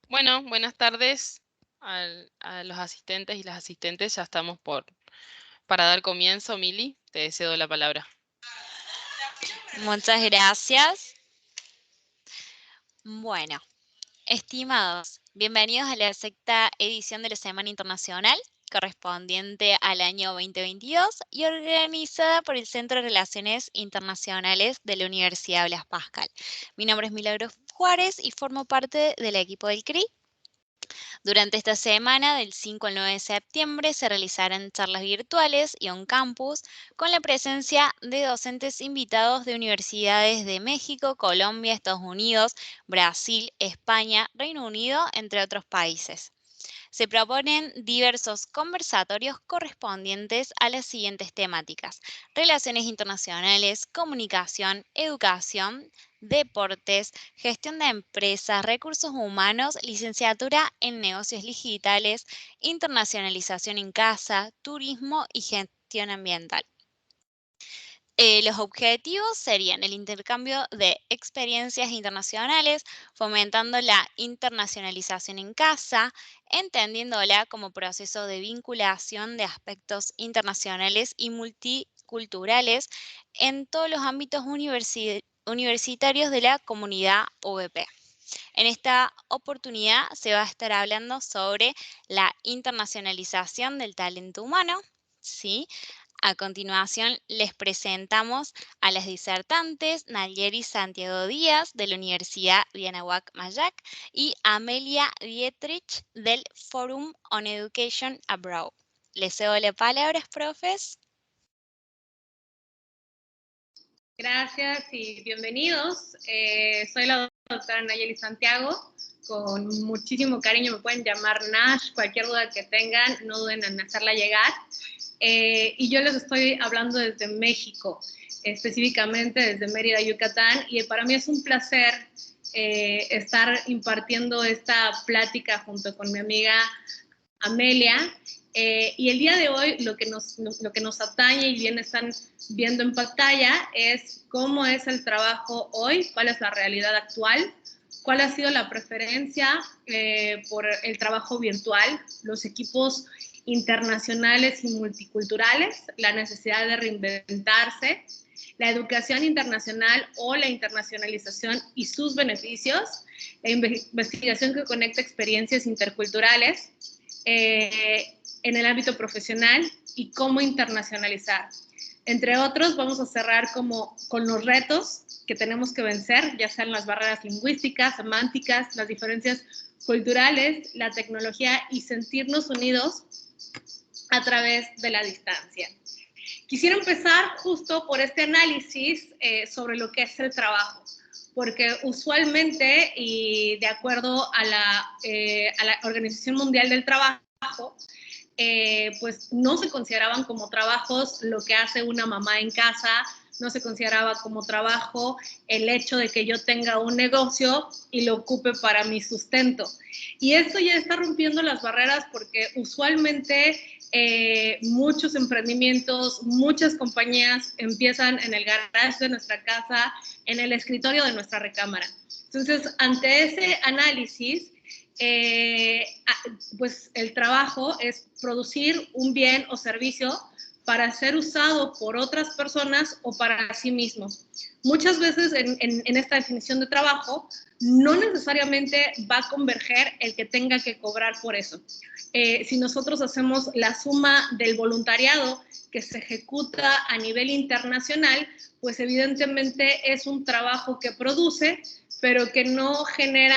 Bueno, buenas tardes a los asistentes y las asistentes. Ya estamos para dar comienzo. Mili, te cedo la palabra. Muchas gracias. Bueno, estimados, bienvenidos a la sexta edición de la Semana Internacional, correspondiente al año 2022 y organizada por el Centro de Relaciones Internacionales de la Universidad Blas Pascal. Mi nombre es Milagros Juárez y formo parte del equipo del CRI. Durante esta semana, del 5 al 9 de septiembre, se realizarán charlas virtuales y on campus con la presencia de docentes invitados de universidades de México, Colombia, Estados Unidos, Brasil, España, Reino Unido, entre otros países. Se proponen diversos conversatorios correspondientes a las siguientes temáticas: relaciones internacionales, comunicación, educación, deportes, gestión de empresas, recursos humanos, licenciatura en negocios digitales, internacionalización en casa, turismo y gestión ambiental. Los objetivos serían el intercambio de experiencias internacionales, fomentando la internacionalización en casa, entendiéndola como proceso de vinculación de aspectos internacionales y multiculturales en todos los ámbitos universitarios de la comunidad UVP. En esta oportunidad se va a estar hablando sobre la internacionalización del talento humano, ¿sí? A continuación, les presentamos a las disertantes Nayeli Santiago Díaz, de la Universidad Diana Huac Mayac, y Amelia Dietrich, del Forum on Education Abroad. Les cedo la palabra, profes. Gracias y bienvenidos. Soy la doctora Nayeli Santiago. Con muchísimo cariño me pueden llamar Nash. Cualquier duda que tengan, no duden en hacerla llegar. Y yo les estoy hablando desde México, específicamente desde Mérida, Yucatán. Y para mí es un placer estar impartiendo esta plática junto con mi amiga Amelia. Y el día de hoy lo que nos atañe, y bien están viendo en pantalla, es cómo es el trabajo hoy, cuál es la realidad actual, cuál ha sido la preferencia por el trabajo virtual, los equipos internacionales y multiculturales, la necesidad de reinventarse, la educación internacional o la internacionalización y sus beneficios, la investigación que conecta experiencias interculturales, en el ámbito profesional y cómo internacionalizar. Entre otros, vamos a cerrar con los retos que tenemos que vencer, ya sean las barreras lingüísticas, semánticas, las diferencias culturales, la tecnología y sentirnos unidos a través de la distancia. Quisiera empezar justo por este análisis sobre lo que es el trabajo, porque usualmente, y de acuerdo a la Organización Mundial del Trabajo, pues no se consideraban como trabajos lo que hace una mamá en casa, no se consideraba como trabajo el hecho de que yo tenga un negocio y lo ocupe para mi sustento. Y esto ya está rompiendo las barreras, porque usualmente muchos emprendimientos, muchas compañías empiezan en el garage de nuestra casa, en el escritorio de nuestra recámara. Entonces, ante ese análisis, pues el trabajo es producir un bien o servicio para ser usado por otras personas o para sí mismo. Muchas veces en esta definición de trabajo no necesariamente va a converger el que tenga que cobrar por eso. Si nosotros hacemos la suma del voluntariado que se ejecuta a nivel internacional, pues evidentemente es un trabajo que produce, pero que no genera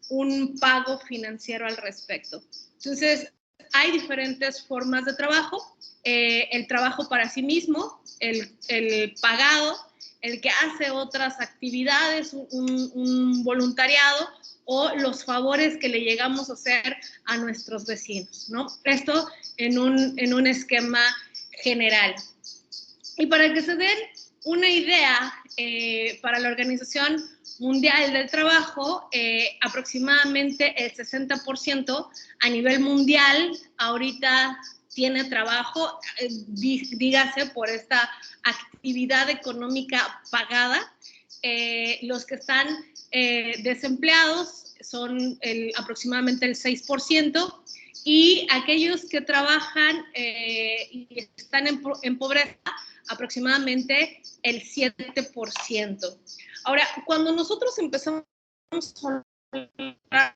un pago financiero al respecto. Entonces, hay diferentes formas de trabajo. El trabajo para sí mismo, el pagado, el que hace otras actividades, un voluntariado, o los favores que le llegamos a hacer a nuestros vecinos, ¿no? Esto en un esquema general. Y para que se den una idea, para la Organización Mundial del Trabajo, aproximadamente el 60% a nivel mundial ahorita tiene trabajo, dígase por esta actividad económica pagada. Los que están desempleados son aproximadamente el 6%, y aquellos que trabajan y están en pobreza, aproximadamente el 7%. Ahora, cuando nosotros empezamos a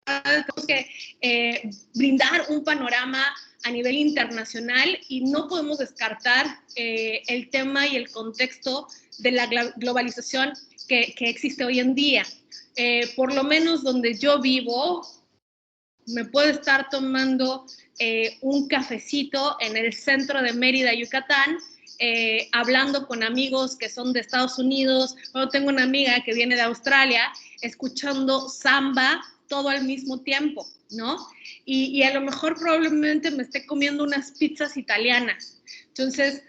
tenemos que brindar un panorama a nivel internacional, y no podemos descartar el tema y el contexto de la globalización que existe hoy en día. Por lo menos donde yo vivo, me puedo estar tomando un cafecito en el centro de Mérida, Yucatán, hablando con amigos que son de Estados Unidos, o tengo una amiga que viene de Australia, escuchando samba todo al mismo tiempo, ¿no? Y a lo mejor probablemente me esté comiendo unas pizzas italianas. Entonces,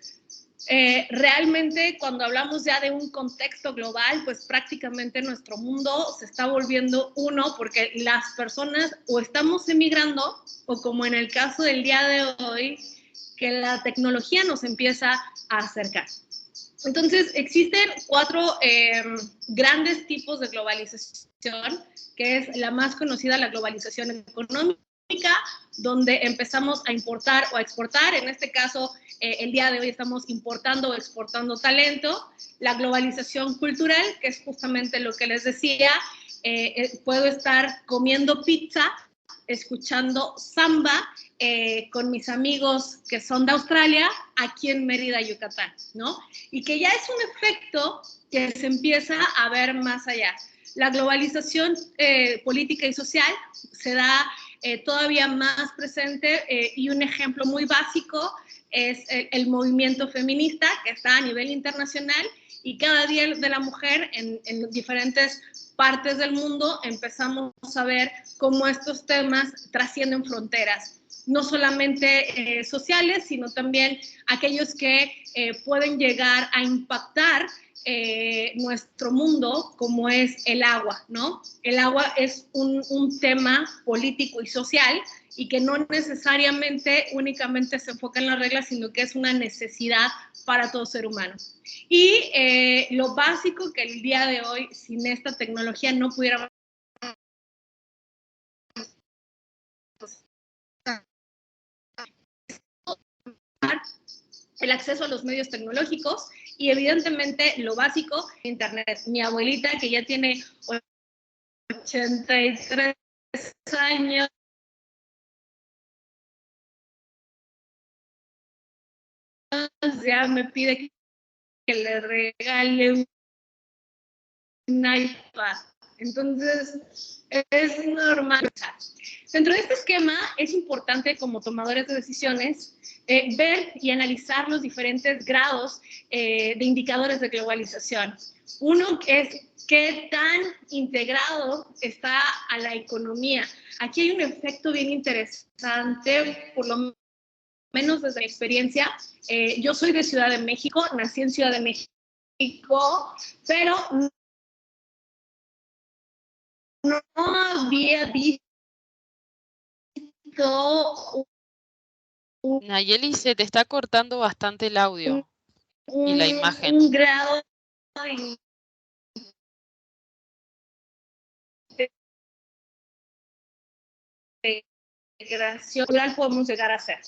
realmente cuando hablamos ya de un contexto global, pues prácticamente nuestro mundo se está volviendo uno, porque las personas o estamos emigrando, o como en el caso del día de hoy, que la tecnología nos empieza a acercar. Entonces, existen 4 grandes tipos de globalización, que es la más conocida, la globalización económica, donde empezamos a importar o a exportar. En este caso, el día de hoy estamos importando o exportando talento. La globalización cultural, que es justamente lo que les decía, puedo estar comiendo pizza, escuchando samba con mis amigos que son de Australia, aquí en Mérida, Yucatán, ¿no? Y que ya es un efecto que se empieza a ver más allá. La globalización política y social se da todavía más presente, y un ejemplo muy básico es el movimiento feminista, que está a nivel internacional, y cada Día de la Mujer en diferentes partes del mundo empezamos a ver cómo estos temas trascienden fronteras, no solamente sociales, sino también aquellos que pueden llegar a impactar nuestro mundo, como es el agua, ¿no? El agua es un tema político y social, y que no necesariamente únicamente se enfoca en las reglas, sino que es una necesidad para todo ser humano. Y lo básico que el día de hoy, sin esta tecnología, no pudiéramos el acceso a los medios tecnológicos, y evidentemente lo básico, internet. Mi abuelita, que ya tiene 83 años, ya me pide que le regale un iPad. Entonces, es normal. Dentro de este esquema, es importante, como tomadores de decisiones, ver y analizar los diferentes grados de indicadores de globalización. Uno es qué tan integrado está a la economía. Aquí hay un efecto bien interesante, por lo menos desde mi experiencia. Yo soy de Ciudad de México, nací en Ciudad de México, pero no había visto Nayeli, se te está cortando bastante el audio y la imagen. un grado de integración cultural podemos llegar a hacer.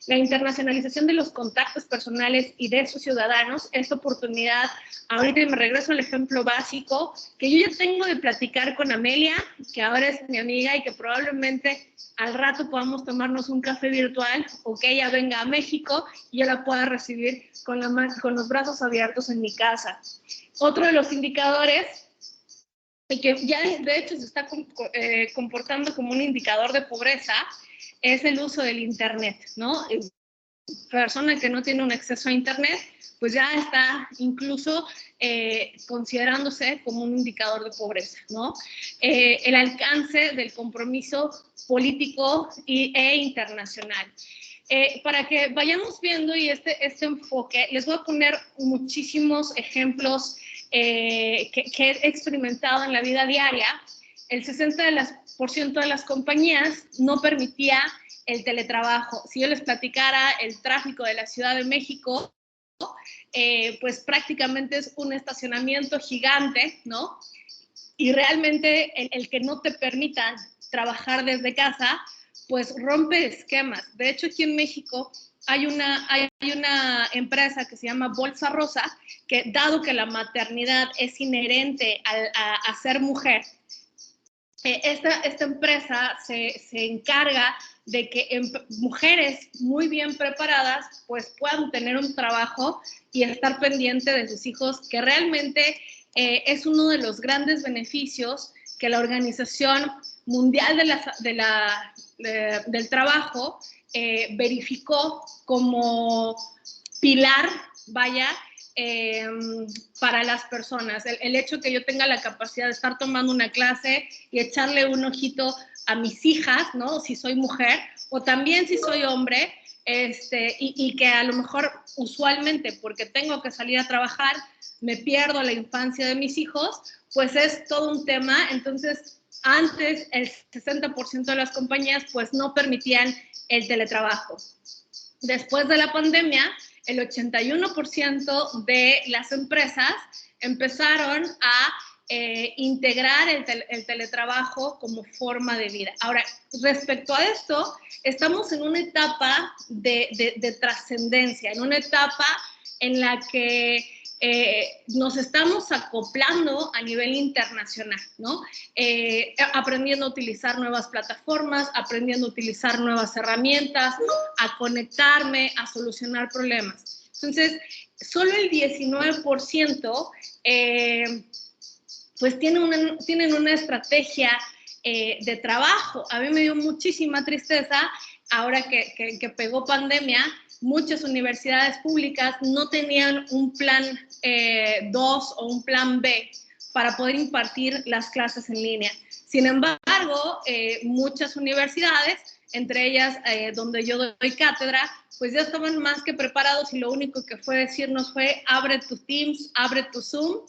La internacionalización de los contactos personales y de sus ciudadanos, esta oportunidad, ahorita me regreso al ejemplo básico, que yo ya tengo de platicar con Amelia, que ahora es mi amiga, y que probablemente al rato podamos tomarnos un café virtual, o que ella venga a México y yo la pueda recibir con los brazos abiertos en mi casa. Otro de los indicadores, y que ya de hecho se está comportando como un indicador de pobreza, es el uso del Internet, ¿no? Persona que no tiene un acceso a Internet, pues ya está incluso considerándose como un indicador de pobreza, ¿no? El alcance del compromiso político e internacional. Para que vayamos viendo y este enfoque, les voy a poner muchísimos ejemplos que he experimentado en la vida diaria. El 60% de las compañías no permitía el teletrabajo. Si yo les platicara el tráfico de la Ciudad de México, pues prácticamente es un estacionamiento gigante, ¿no? y realmente el que no te permitan trabajar desde casa, pues rompe esquemas. De hecho, aquí en México hay una empresa que se llama Bolsa Rosa, que dado que la maternidad es inherente a ser mujer, esta empresa se encarga de que mujeres muy bien preparadas pues puedan tener un trabajo y estar pendiente de sus hijos, que realmente es uno de los grandes beneficios que la Organización Mundial del Trabajo verificó como pilar, vaya, para las personas. El hecho que yo tenga la capacidad de estar tomando una clase y echarle un ojito a mis hijas, ¿no? Si soy mujer, o también si soy hombre, y que a lo mejor usualmente, porque tengo que salir a trabajar, me pierdo la infancia de mis hijos, pues es todo un tema. Entonces, antes el 60% de las compañías pues no permitían el teletrabajo. Después de la pandemia, el 81% de las empresas empezaron a integrar el teletrabajo como forma de vida. Ahora, respecto a esto, estamos en una etapa de trascendencia, en una etapa en la que nos estamos acoplando a nivel internacional, ¿no? Aprendiendo a utilizar nuevas plataformas, aprendiendo a utilizar nuevas herramientas, a conectarme, a solucionar problemas. Entonces, solo el 19% pues tienen una estrategia de trabajo. A mí me dio muchísima tristeza ahora que pegó pandemia. Muchas universidades públicas no tenían un plan 2 o un plan B para poder impartir las clases en línea. Sin embargo, muchas universidades, entre ellas donde yo doy cátedra, pues ya estaban más que preparados, y lo único que fue decirnos fue: abre tu Teams, abre tu Zoom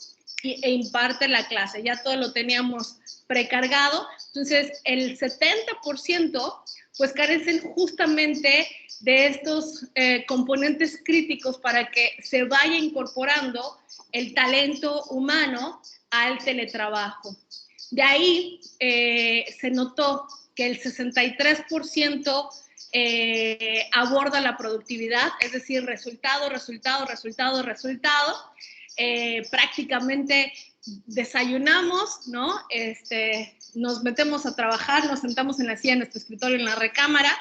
e imparte la clase. Ya todo lo teníamos precargado. Entonces, el 70% pues carecen justamente de estos componentes críticos para que se vaya incorporando el talento humano al teletrabajo. De ahí se notó que el 63% aborda la productividad, es decir, resultado. Prácticamente desayunamos, ¿no? Nos metemos a trabajar, nos sentamos en la silla, en nuestro escritorio, en la recámara,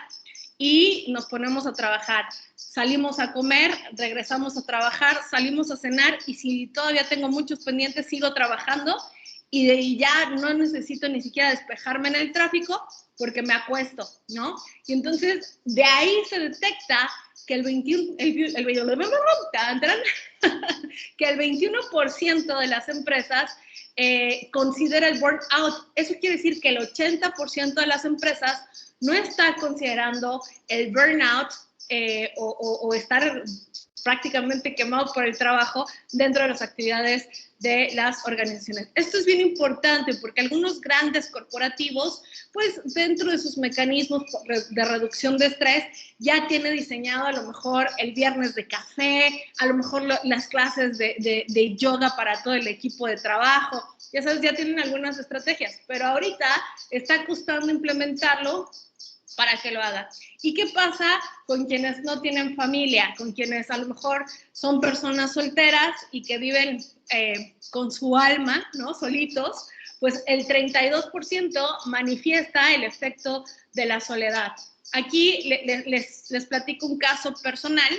y nos ponemos a trabajar. Salimos a comer, regresamos a trabajar, salimos a cenar, y si todavía tengo muchos pendientes, sigo trabajando, y ya no necesito ni siquiera despejarme en el tráfico porque me acuesto, ¿no? Y entonces de ahí se detecta que el 21% de las empresas considera el burnout. Eso quiere decir que el 80% de las empresas no está considerando el burnout o estar prácticamente quemado por el trabajo dentro de las actividades de las organizaciones. Esto es bien importante porque algunos grandes corporativos, pues dentro de sus mecanismos de reducción de estrés, ya tiene diseñado a lo mejor el viernes de café, a lo mejor las clases de yoga para todo el equipo de trabajo. Ya sabes, ya tienen algunas estrategias, pero ahorita está costando implementarlo para que lo haga. ¿Y qué pasa con quienes no tienen familia? Con quienes a lo mejor son personas solteras y que viven con su alma, ¿no? Solitos. Pues el 32% manifiesta el efecto de la soledad. Aquí les platico un caso personal.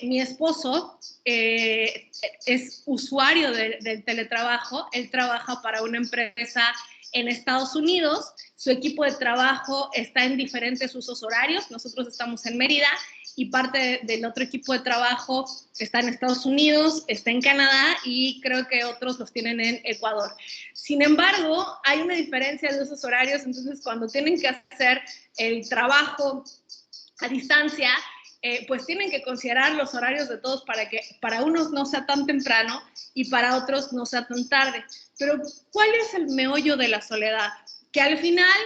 Mi esposo es usuario del teletrabajo. Él trabaja para una empresa en Estados Unidos. Su equipo de trabajo está en diferentes usos horarios. Nosotros estamos en Mérida y parte del otro equipo de trabajo está en Estados Unidos, está en Canadá y creo que otros los tienen en Ecuador. Sin embargo, hay una diferencia de usos horarios, entonces cuando tienen que hacer el trabajo a distancia, pues tienen que considerar los horarios de todos para que para unos no sea tan temprano y para otros no sea tan tarde. Pero ¿cuál es el meollo de la soledad? Que al final,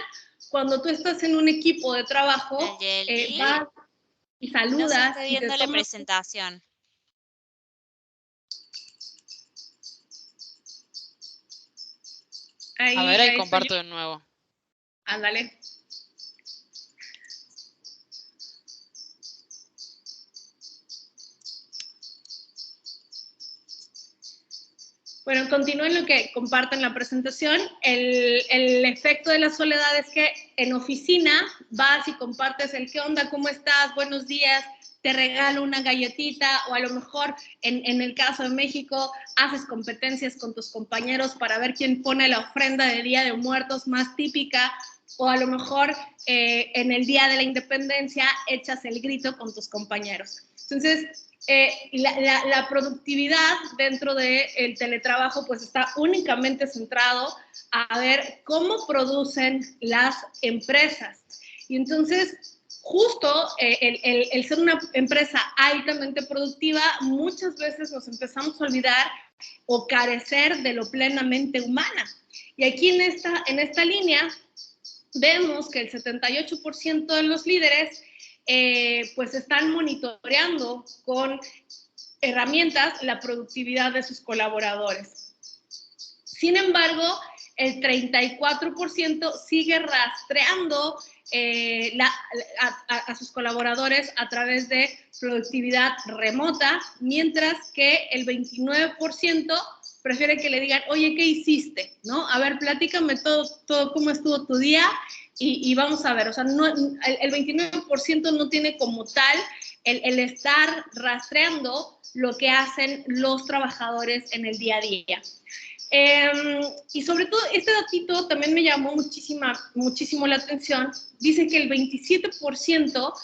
cuando tú estás en un equipo de trabajo, vas y saludas. No se está y viendo la presentación. A ver, ahí estoy comparto yo. de nuevo. Ándale. Bueno, continúo en lo que comparten la presentación. El efecto de la soledad es que en oficina vas y compartes el qué onda, cómo estás, buenos días, te regalo una galletita, o a lo mejor en el caso de México haces competencias con tus compañeros para ver quién pone la ofrenda de Día de Muertos más típica, o a lo mejor en el Día de la Independencia echas el grito con tus compañeros. Entonces, la productividad dentro del teletrabajo pues está únicamente centrado a ver cómo producen las empresas. Y entonces, justo el ser una empresa altamente productiva, muchas veces nos empezamos a olvidar o carecer de lo plenamente humana. Y aquí en esta línea vemos que el 78% de los líderes pues están monitoreando con herramientas la productividad de sus colaboradores. Sin embargo, el 34% sigue rastreando a sus colaboradores a través de productividad remota, mientras que el 29% prefiere que le digan, oye, ¿qué hiciste? ¿No? A ver, platícame todo cómo estuvo tu día y vamos a ver. O sea, no, el 29% no tiene como tal el estar rastreando lo que hacen los trabajadores en el día a día. Y sobre todo, este datito también me llamó muchísimo la atención. Dice que el 27%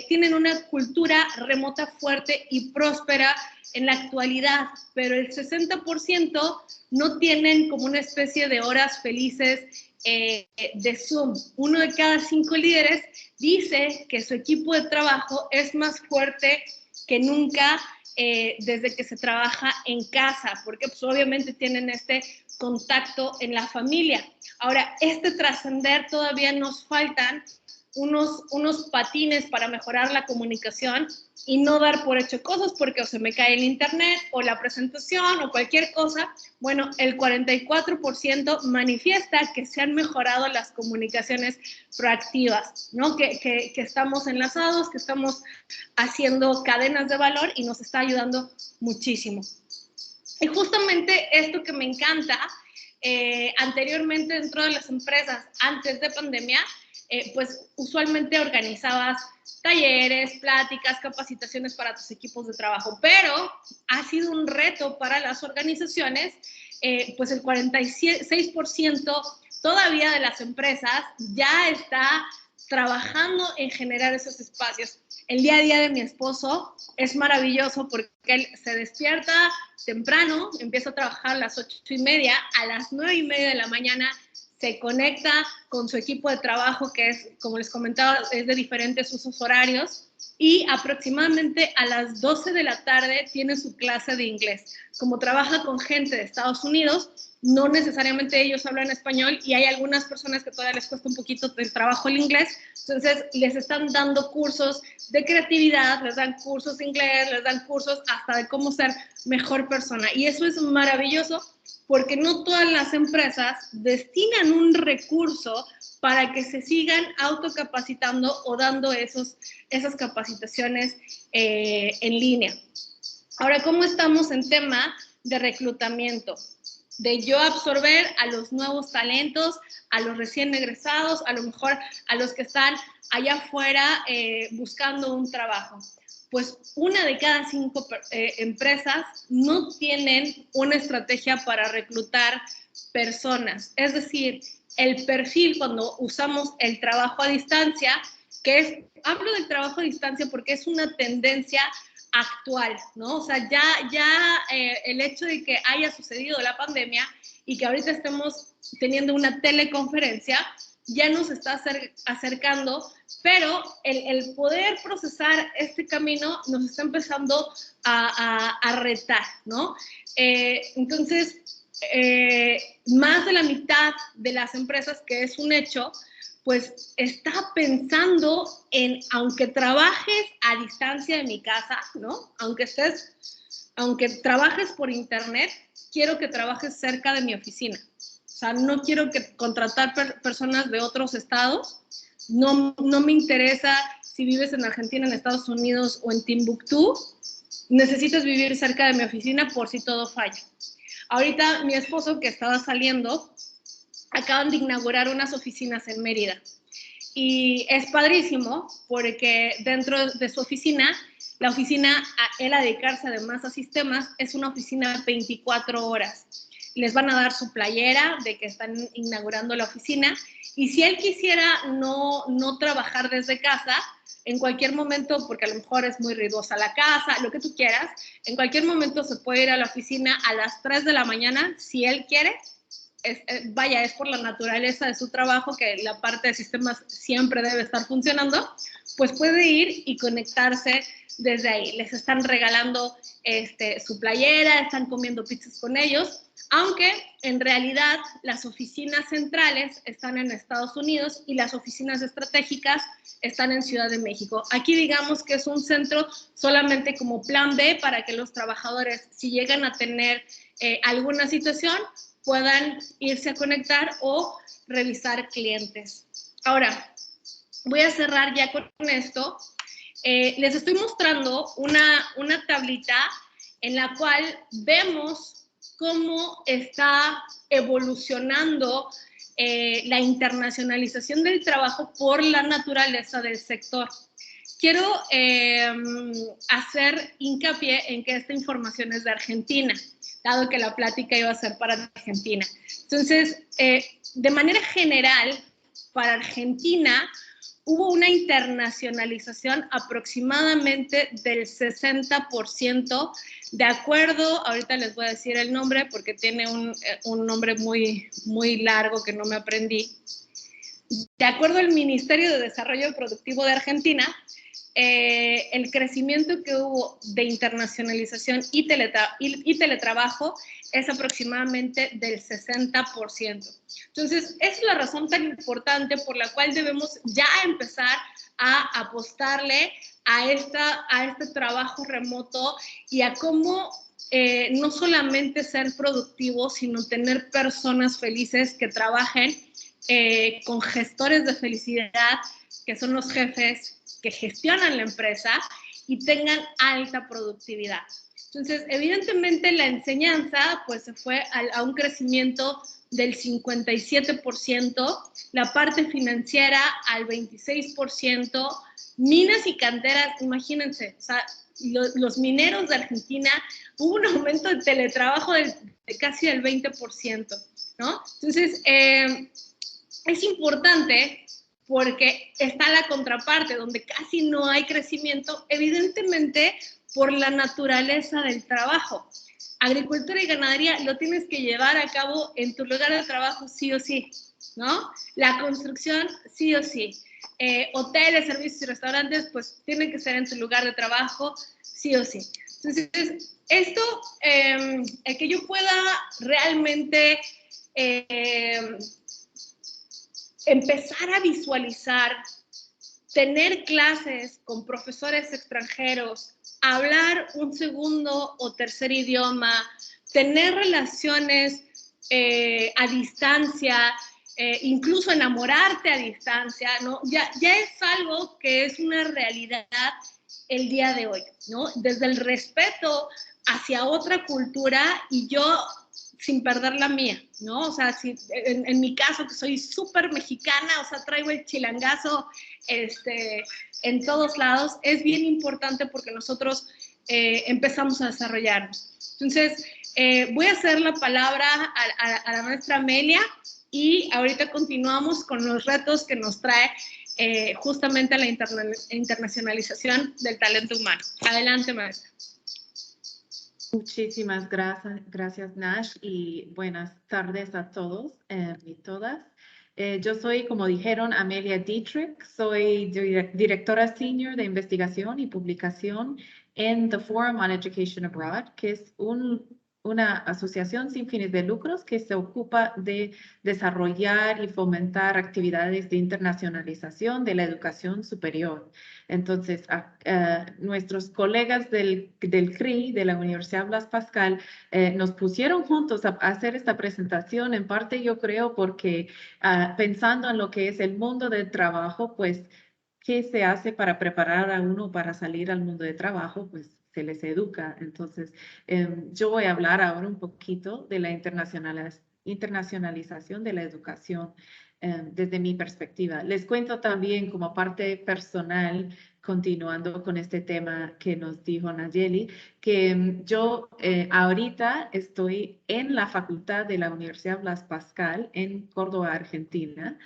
tienen una cultura remota fuerte y próspera en la actualidad, pero el 60% no tienen como una especie de horas felices de Zoom. 1 de cada 5 líderes dice que su equipo de trabajo es más fuerte que nunca desde que se trabaja en casa, porque pues, obviamente tienen este contacto en la familia. Ahora, trascender todavía nos faltan unos patines para mejorar la comunicación y no dar por hecho cosas porque o se me cae el internet o la presentación o cualquier cosa. Bueno, el 44% manifiesta que se han mejorado las comunicaciones proactivas, ¿no? Que estamos enlazados, que estamos haciendo cadenas de valor y nos está ayudando muchísimo. Y justamente esto que me encanta, anteriormente dentro de las empresas, antes de pandemia, pues usualmente organizabas talleres, pláticas, capacitaciones para tus equipos de trabajo, pero ha sido un reto para las organizaciones, pues el 46% todavía de las empresas ya está trabajando en generar esos espacios. El día a día de mi esposo es maravilloso porque él se despierta temprano, empieza a trabajar a las 8:30, a las 9:30 de la mañana se conecta con su equipo de trabajo, que es, como les comentaba, es de diferentes usos horarios, y aproximadamente a las 12 de la tarde tiene su clase de inglés. Como trabaja con gente de Estados Unidos, no necesariamente ellos hablan español y hay algunas personas que todavía les cuesta un poquito el trabajo el inglés, entonces les están dando cursos de creatividad, les dan cursos de inglés, les dan cursos hasta de cómo ser mejor persona, y eso es maravilloso porque no todas las empresas destinan un recurso para que se sigan autocapacitando o dando esas capacitaciones en línea. Ahora, ¿cómo estamos en tema de reclutamiento? De yo absorber a los nuevos talentos, a los recién egresados, a lo mejor a los que están allá afuera buscando un trabajo. Pues 1 de cada 5 empresas no tienen una estrategia para reclutar personas. Es decir, el perfil cuando usamos el trabajo a distancia, hablo del trabajo a distancia porque es una tendencia actual, ¿no? O sea, ya el hecho de que haya sucedido la pandemia y que ahorita estemos teniendo una teleconferencia, ya nos está acercando, pero el poder procesar este camino nos está empezando a retar, ¿no? Entonces, más de la mitad de las empresas, que es un hecho, pues está pensando en, aunque trabajes a distancia de mi casa, ¿no? Aunque trabajes por internet, quiero que trabajes cerca de mi oficina. sea, no quiero contratar personas de otros estados. No me interesa si vives en Argentina, en Estados Unidos o en Timbuktu. Necesitas vivir cerca de mi oficina por si todo falla. Ahorita mi esposo, que estaba saliendo, acaban de inaugurar unas oficinas en Mérida. Y es padrísimo porque dentro de su oficina, la oficina, él a dedicarse además a sistemas, es una oficina 24 horas. Les van a dar su playera de que están inaugurando la oficina. Y si él quisiera no trabajar desde casa, en cualquier momento, porque a lo mejor es muy ruidosa la casa, lo que tú quieras, en cualquier momento se puede ir a la oficina a las 3 de la mañana, si él quiere. Es por la naturaleza de su trabajo que la parte de sistemas siempre debe estar funcionando, pues puede ir y conectarse desde ahí. Les están regalando su playera, están comiendo pizzas con ellos, aunque en realidad las oficinas centrales están en Estados Unidos y las oficinas estratégicas están en Ciudad de México. Aquí digamos que es un centro solamente como plan B para que los trabajadores, si llegan a tener alguna situación, puedan irse a conectar o revisar clientes. Ahora, voy a cerrar ya con esto. Les estoy mostrando una tablita en la cual vemos cómo está evolucionando la internacionalización del trabajo por la naturaleza del sector. Quiero hacer hincapié en que esta información es de Argentina, dado que la plática iba a ser para Argentina. Entonces, de manera general, para Argentina hubo una internacionalización aproximadamente del 60%, de acuerdo, ahorita les voy a decir el nombre porque tiene un nombre muy, muy largo que no me aprendí. De acuerdo al Ministerio de Desarrollo Productivo de Argentina, el crecimiento que hubo de internacionalización y teletrabajo es aproximadamente del 60%. Entonces, es la razón tan importante por la cual debemos ya empezar a apostarle a este trabajo remoto y a cómo no solamente ser productivos, sino tener personas felices que trabajen con gestores de felicidad, que son los jefes que gestionan la empresa y tengan alta productividad. Entonces, evidentemente la enseñanza pues se fue a un crecimiento del 57%, la parte financiera al 26%, minas y canteras, imagínense, o sea, los mineros de Argentina, hubo un aumento de teletrabajo de casi el 20%, ¿no? Entonces, es importante porque está la contraparte, donde casi no hay crecimiento, evidentemente por la naturaleza del trabajo. Agricultura y ganadería lo tienes que llevar a cabo en tu lugar de trabajo sí o sí, ¿no? La construcción sí o sí. Hoteles, servicios y restaurantes, pues tienen que ser en tu lugar de trabajo sí o sí. Entonces, esto, el que yo pueda realmente empezar a visualizar, tener clases con profesores extranjeros, hablar un segundo o tercer idioma, tener relaciones a distancia, incluso enamorarte a distancia, ¿no? Ya es algo que es una realidad el día de hoy, ¿no? Desde el respeto hacia otra cultura y yo sin perder la mía, ¿no? O sea, si, en mi caso, que soy súper mexicana, o sea, traigo el chilangazo en todos lados, es bien importante porque nosotros empezamos a desarrollarnos. Entonces, voy a hacer la palabra a la maestra Amelia y ahorita continuamos con los retos que nos trae justamente la internacionalización del talento humano. Adelante, maestra. Muchísimas gracias Nash y buenas tardes a todos y todas. Yo soy, como dijeron, Amelia Dietrich, soy directora senior de investigación y publicación en The Forum on Education Abroad, que es un una asociación sin fines de lucros que se ocupa de desarrollar y fomentar actividades de internacionalización de la educación superior. Entonces, nuestros colegas del CRI, de la Universidad Blas Pascal, nos pusieron juntos a hacer esta presentación, en parte yo creo porque pensando en lo que es el mundo del trabajo, pues, ¿qué se hace para preparar a uno para salir al mundo de trabajo? Pues se les educa. Entonces, yo voy a hablar ahora un poquito de la internacionalización de la educación desde mi perspectiva. Les cuento también como parte personal, continuando con este tema que nos dijo Nayeli, que yo ahorita estoy en la facultad de la Universidad Blas Pascal en Córdoba, Argentina,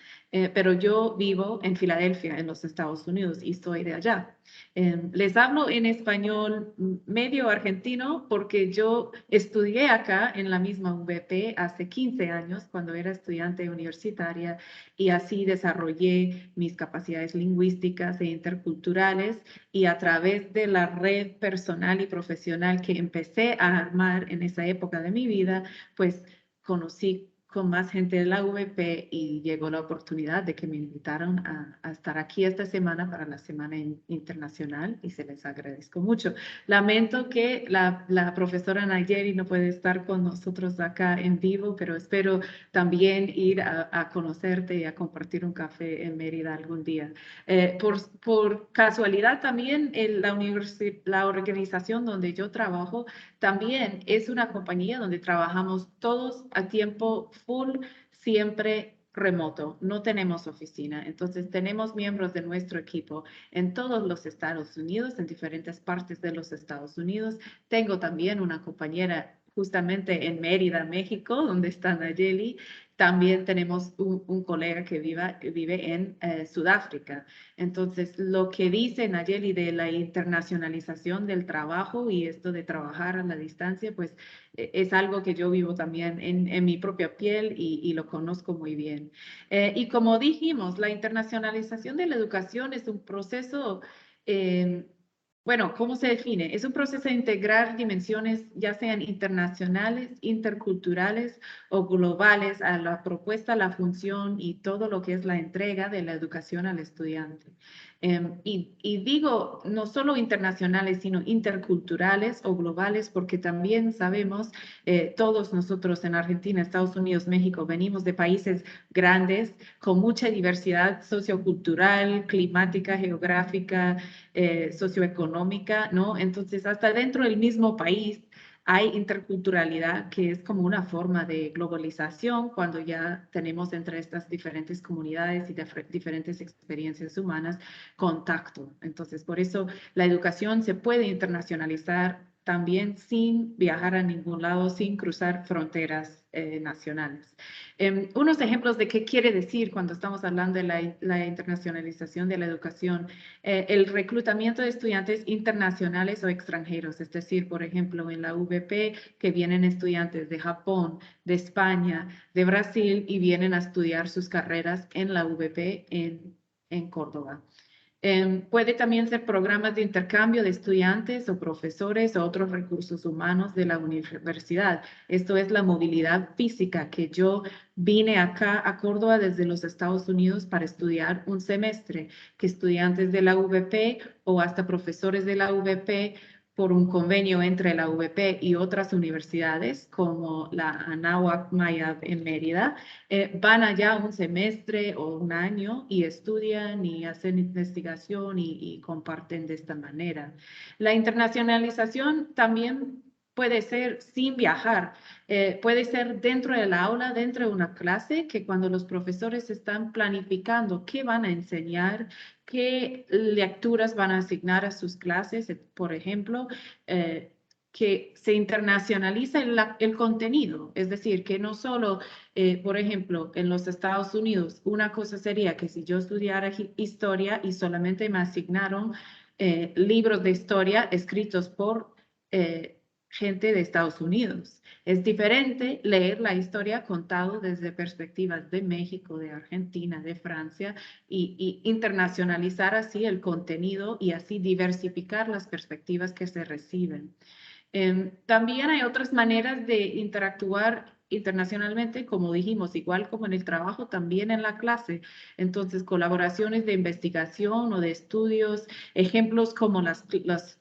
pero yo vivo en Filadelfia, en los Estados Unidos, y soy de allá. Les hablo en español medio argentino porque yo estudié acá en la misma UBP hace 15 años cuando era estudiante universitaria y así desarrollé mis capacidades lingüísticas e interculturales y a través de la red personal y profesional que empecé a armar en esa época de mi vida, pues conocí con más gente de la UVP y llegó la oportunidad de que me invitaron a estar aquí esta semana para la Semana Internacional y se les agradezco mucho. Lamento que la profesora Nayeli no puede estar con nosotros acá en vivo, pero espero también ir a conocerte y a compartir un café en Mérida algún día. Por casualidad también la organización donde yo trabajo también es una compañía donde trabajamos todos a tiempo full, siempre remoto, no tenemos oficina. Entonces tenemos miembros de nuestro equipo en todos los Estados Unidos, en diferentes partes de los Estados Unidos. Tengo también una compañera justamente en Mérida, México, donde está Nayeli. También tenemos un colega que vive en Sudáfrica. Entonces, lo que dice Nayeli de la internacionalización del trabajo y esto de trabajar a la distancia, pues es algo que yo vivo también en mi propia piel y lo conozco muy bien. Y como dijimos, la internacionalización de la educación es un proceso bueno, ¿cómo se define? Es un proceso de integrar dimensiones, ya sean internacionales, interculturales o globales, a la propuesta, la función y todo lo que es la entrega de la educación al estudiante. Y digo no solo internacionales, sino interculturales o globales, porque también sabemos, todos nosotros en Argentina, Estados Unidos, México, venimos de países grandes con mucha diversidad sociocultural, climática, geográfica, socioeconómica, ¿no? Entonces, hasta dentro del mismo país hay interculturalidad, que es como una forma de globalización cuando ya tenemos entre estas diferentes comunidades y diferentes experiencias humanas contacto. Entonces, por eso la educación se puede internacionalizar también sin viajar a ningún lado, sin cruzar fronteras nacionales. Unos ejemplos de qué quiere decir cuando estamos hablando de la internacionalización de la educación. El reclutamiento de estudiantes internacionales o extranjeros, es decir, por ejemplo, en la UVP que vienen estudiantes de Japón, de España, de Brasil y vienen a estudiar sus carreras en la UVP en Córdoba. Puede también ser programas de intercambio de estudiantes o profesores o otros recursos humanos de la universidad. Esto es la movilidad física, que yo vine acá a Córdoba desde los Estados Unidos para estudiar un semestre, que estudiantes de la UVP o hasta profesores de la UVP por un convenio entre la UVP y otras universidades como la Anáhuac Maya en Mérida, van allá un semestre o un año y estudian y hacen investigación y comparten de esta manera. La internacionalización también puede ser sin viajar, puede ser dentro del aula, dentro de una clase, que cuando los profesores están planificando qué van a enseñar, qué lecturas van a asignar a sus clases, por ejemplo, que se internacionaliza el contenido, es decir, que no solo, por ejemplo, en los Estados Unidos, una cosa sería que si yo estudiara historia y solamente me asignaron libros de historia escritos por gente de Estados Unidos. Es diferente leer la historia contado desde perspectivas de México, de Argentina, de Francia y internacionalizar así el contenido y así diversificar las perspectivas que se reciben. También hay otras maneras de interactuar internacionalmente, como dijimos, igual como en el trabajo, también en la clase. Entonces, colaboraciones de investigación o de estudios, ejemplos como las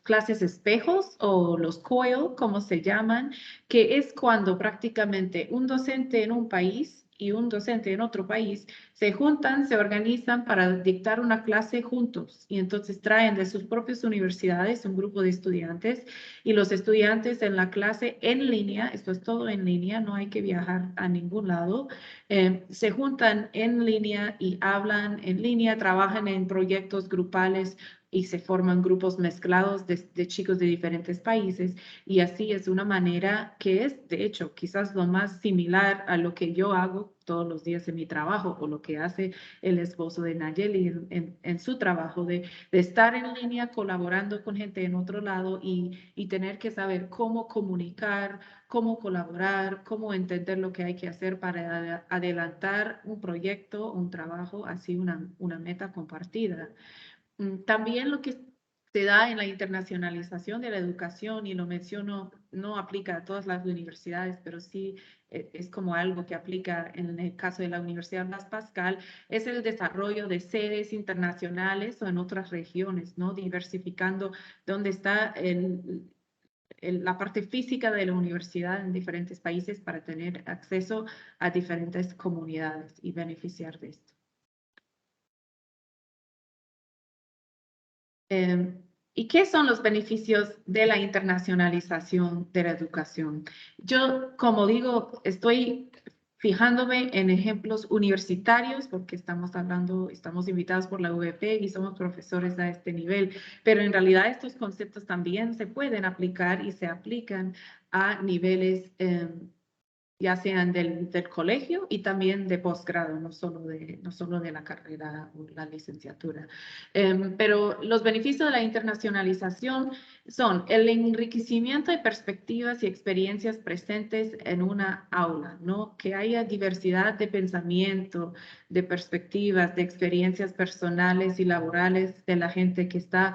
clases espejos o los COIL, como se llaman, que es cuando prácticamente un docente en un país y un docente en otro país se juntan, se organizan para dictar una clase juntos y entonces traen de sus propias universidades un grupo de estudiantes y los estudiantes en la clase en línea, esto es todo en línea, no hay que viajar a ningún lado, se juntan en línea y hablan en línea, trabajan en proyectos grupales y se forman grupos mezclados de chicos de diferentes países y así es una manera que es, de hecho, quizás lo más similar a lo que yo hago todos los días en mi trabajo o lo que hace el esposo de Nayeli en su trabajo, de estar en línea colaborando con gente en otro lado y tener que saber cómo comunicar, cómo colaborar, cómo entender lo que hay que hacer para adelantar un proyecto, un trabajo, así una meta compartida. También lo que se da en la internacionalización de la educación, y lo menciono, no aplica a todas las universidades, pero sí es como algo que aplica en el caso de la Universidad Blas Pascal, es el desarrollo de sedes internacionales o en otras regiones, ¿no? Diversificando dónde está la parte física de la universidad en diferentes países para tener acceso a diferentes comunidades y beneficiar de esto. ¿Y qué son los beneficios de la internacionalización de la educación? Yo, como digo, estoy fijándome en ejemplos universitarios porque estamos invitados por la UEP y somos profesores a este nivel, pero en realidad estos conceptos también se pueden aplicar y se aplican a niveles ya sean del colegio y también de posgrado, no solo de la carrera o la licenciatura. Pero los beneficios de la internacionalización son el enriquecimiento de perspectivas y experiencias presentes en una aula, ¿no? Que haya diversidad de pensamiento, de perspectivas, de experiencias personales y laborales de la gente que está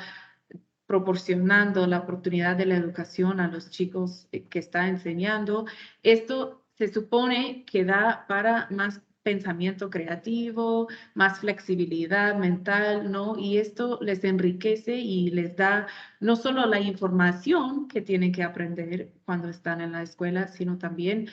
proporcionando la oportunidad de la educación a los chicos que está enseñando. Esto se supone que da para más pensamiento creativo, más flexibilidad mental, ¿no? Y esto les enriquece y les da no solo la información que tienen que aprender cuando están en la escuela, sino también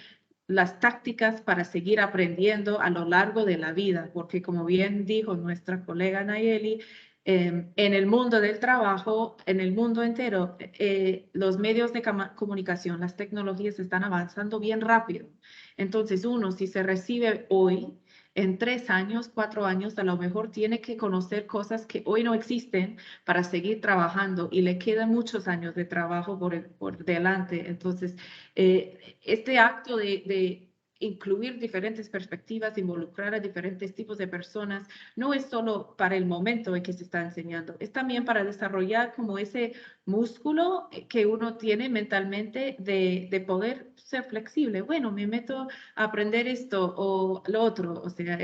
las tácticas para seguir aprendiendo a lo largo de la vida, porque como bien dijo nuestra colega Nayeli, en el mundo del trabajo, en el mundo entero, los medios de comunicación, las tecnologías están avanzando bien rápido. Entonces, uno, si se recibe hoy, en 3 años, 4 años, a lo mejor tiene que conocer cosas que hoy no existen para seguir trabajando y le quedan muchos años de trabajo por delante. Entonces, este acto de incluir diferentes perspectivas, involucrar a diferentes tipos de personas, no es solo para el momento en que se está enseñando, es también para desarrollar como ese músculo que uno tiene mentalmente de poder ser flexible. Bueno, me meto a aprender esto o lo otro, o sea,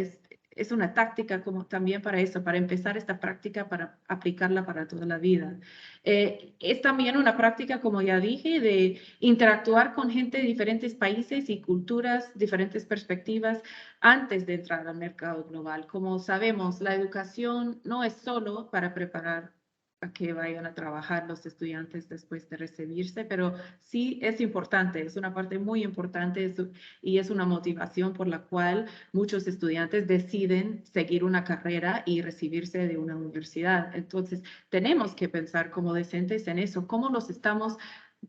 es una táctica como también para eso, para empezar esta práctica, para aplicarla para toda la vida. Es también una práctica, como ya dije, de interactuar con gente de diferentes países y culturas, diferentes perspectivas antes de entrar al mercado global. Como sabemos, la educación no es solo para preparar a que vayan a trabajar los estudiantes después de recibirse, pero sí es importante, es una parte muy importante y es una motivación por la cual muchos estudiantes deciden seguir una carrera y recibirse de una universidad. Entonces, tenemos que pensar como docentes en eso, cómo los estamos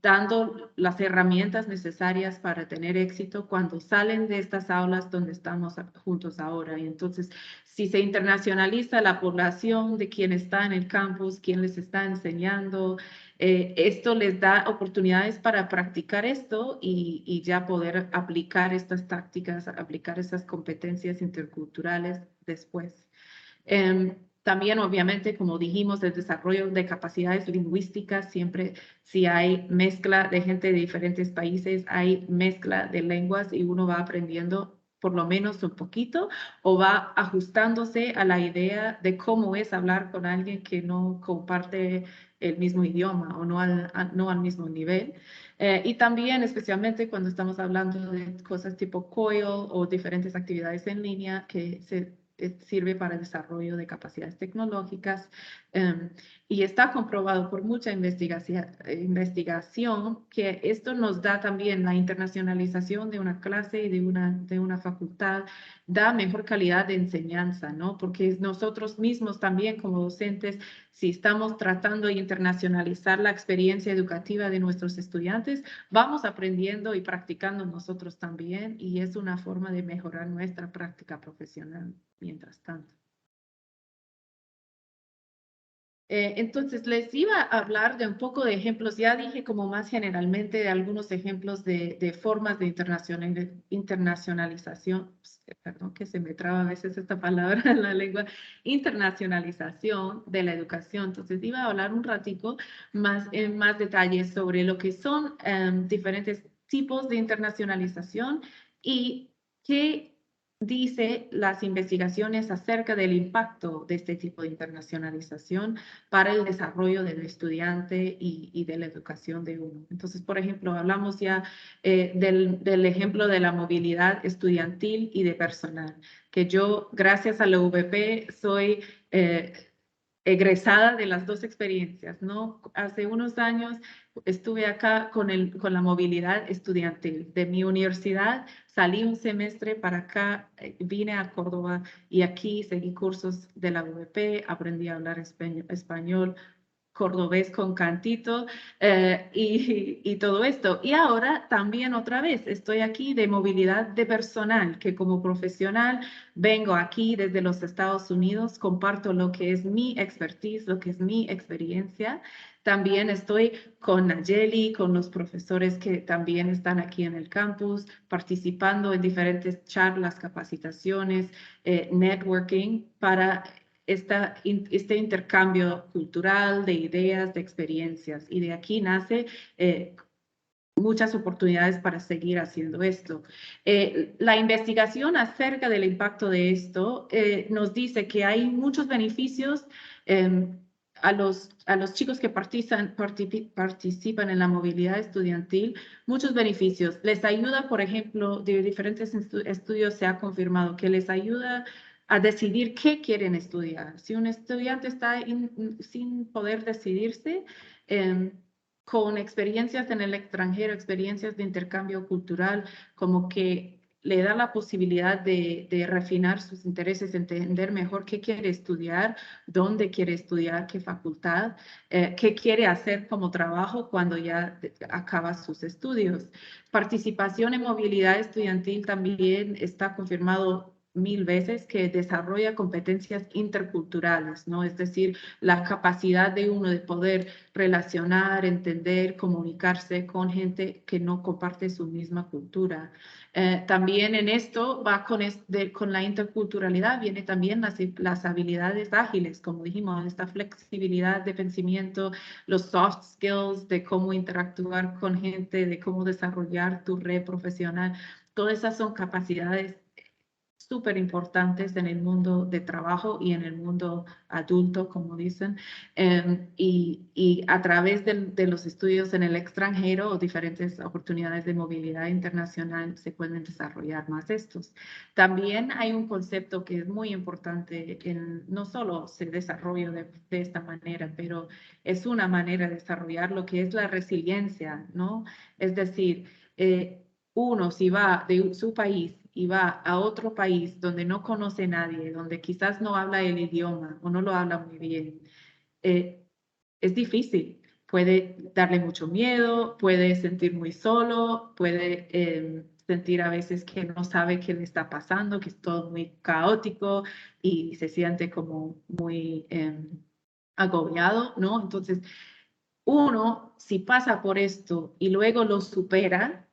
dando las herramientas necesarias para tener éxito cuando salen de estas aulas donde estamos juntos ahora. Y entonces, si se internacionaliza la población de quien está en el campus, quien les está enseñando, esto les da oportunidades para practicar esto y ya poder aplicar estas tácticas, aplicar esas competencias interculturales después. También, obviamente, como dijimos, el desarrollo de capacidades lingüísticas, siempre si hay mezcla de gente de diferentes países, hay mezcla de lenguas y uno va aprendiendo por lo menos un poquito, o va ajustándose a la idea de cómo es hablar con alguien que no comparte el mismo idioma o no al mismo nivel. Y también, especialmente cuando estamos hablando de cosas tipo COIL o diferentes actividades en línea que sirve para el desarrollo de capacidades tecnológicas. Y está comprobado por mucha investigación que esto nos da también la internacionalización de una clase y de una facultad, da mejor calidad de enseñanza, ¿no? Porque nosotros mismos también como docentes, si estamos tratando de internacionalizar la experiencia educativa de nuestros estudiantes, vamos aprendiendo y practicando nosotros también, y es una forma de mejorar nuestra práctica profesional mientras tanto. Entonces, les iba a hablar de un poco de ejemplos, ya dije como más generalmente de algunos ejemplos de formas de internacionalización, perdón que se me traba a veces esta palabra en la lengua, internacionalización de la educación. Entonces, iba a hablar un ratico más en más detalles sobre lo que son diferentes tipos de internacionalización y qué dice las investigaciones acerca del impacto de este tipo de internacionalización para el desarrollo del estudiante y de la educación de uno. Entonces, por ejemplo, hablamos ya del ejemplo de la movilidad estudiantil y de personal, que yo, gracias a la UVP, soy egresada de las dos experiencias, ¿no? Hace unos años estuve acá con la movilidad estudiantil de mi universidad, salí un semestre para acá, vine a Córdoba y aquí seguí cursos de la UVP, aprendí a hablar español cordobés con cantito y todo esto. Y ahora también otra vez estoy aquí de movilidad de personal, que como profesional vengo aquí desde los Estados Unidos, comparto lo que es mi expertise, lo que es mi experiencia. También estoy con Nayeli, con los profesores que también están aquí en el campus, participando en diferentes charlas, capacitaciones, networking para este intercambio cultural de ideas, de experiencias, y de aquí nace muchas oportunidades para seguir haciendo esto. La investigación acerca del impacto de esto nos dice que hay muchos beneficios a los chicos que participan en la movilidad estudiantil, muchos beneficios. Les ayuda, por ejemplo, de diferentes estudios se ha confirmado que les ayuda a decidir qué quieren estudiar. Si un estudiante está sin poder decidirse, con experiencias en el extranjero, experiencias de intercambio cultural, como que le da la posibilidad de refinar sus intereses, entender mejor qué quiere estudiar, dónde quiere estudiar, qué facultad, qué quiere hacer como trabajo cuando ya acaba sus estudios. Participación en movilidad estudiantil también está confirmado 1000 veces que desarrolla competencias interculturales, ¿no? Es decir, la capacidad de uno de poder relacionar, entender, comunicarse con gente que no comparte su misma cultura. También en esto va con la interculturalidad, viene también las habilidades ágiles, como dijimos, esta flexibilidad de pensamiento, los soft skills de cómo interactuar con gente, de cómo desarrollar tu red profesional. Todas esas son capacidades súper importantes en el mundo de trabajo y en el mundo adulto, como dicen, y a través de los estudios en el extranjero o diferentes oportunidades de movilidad internacional se pueden desarrollar más estos. También hay un concepto que es muy importante, no solo se desarrolla de esta manera, pero es una manera de desarrollar lo que es la resiliencia, ¿no? Es decir, uno si va de su país y va a otro país donde no conoce a nadie, donde quizás no habla el idioma o no lo habla muy bien, es difícil. Puede darle mucho miedo, puede sentir muy solo, puede sentir a veces que no sabe qué le está pasando, que es todo muy caótico y se siente como muy agobiado, ¿no? Entonces, uno, si pasa por esto y luego lo supera,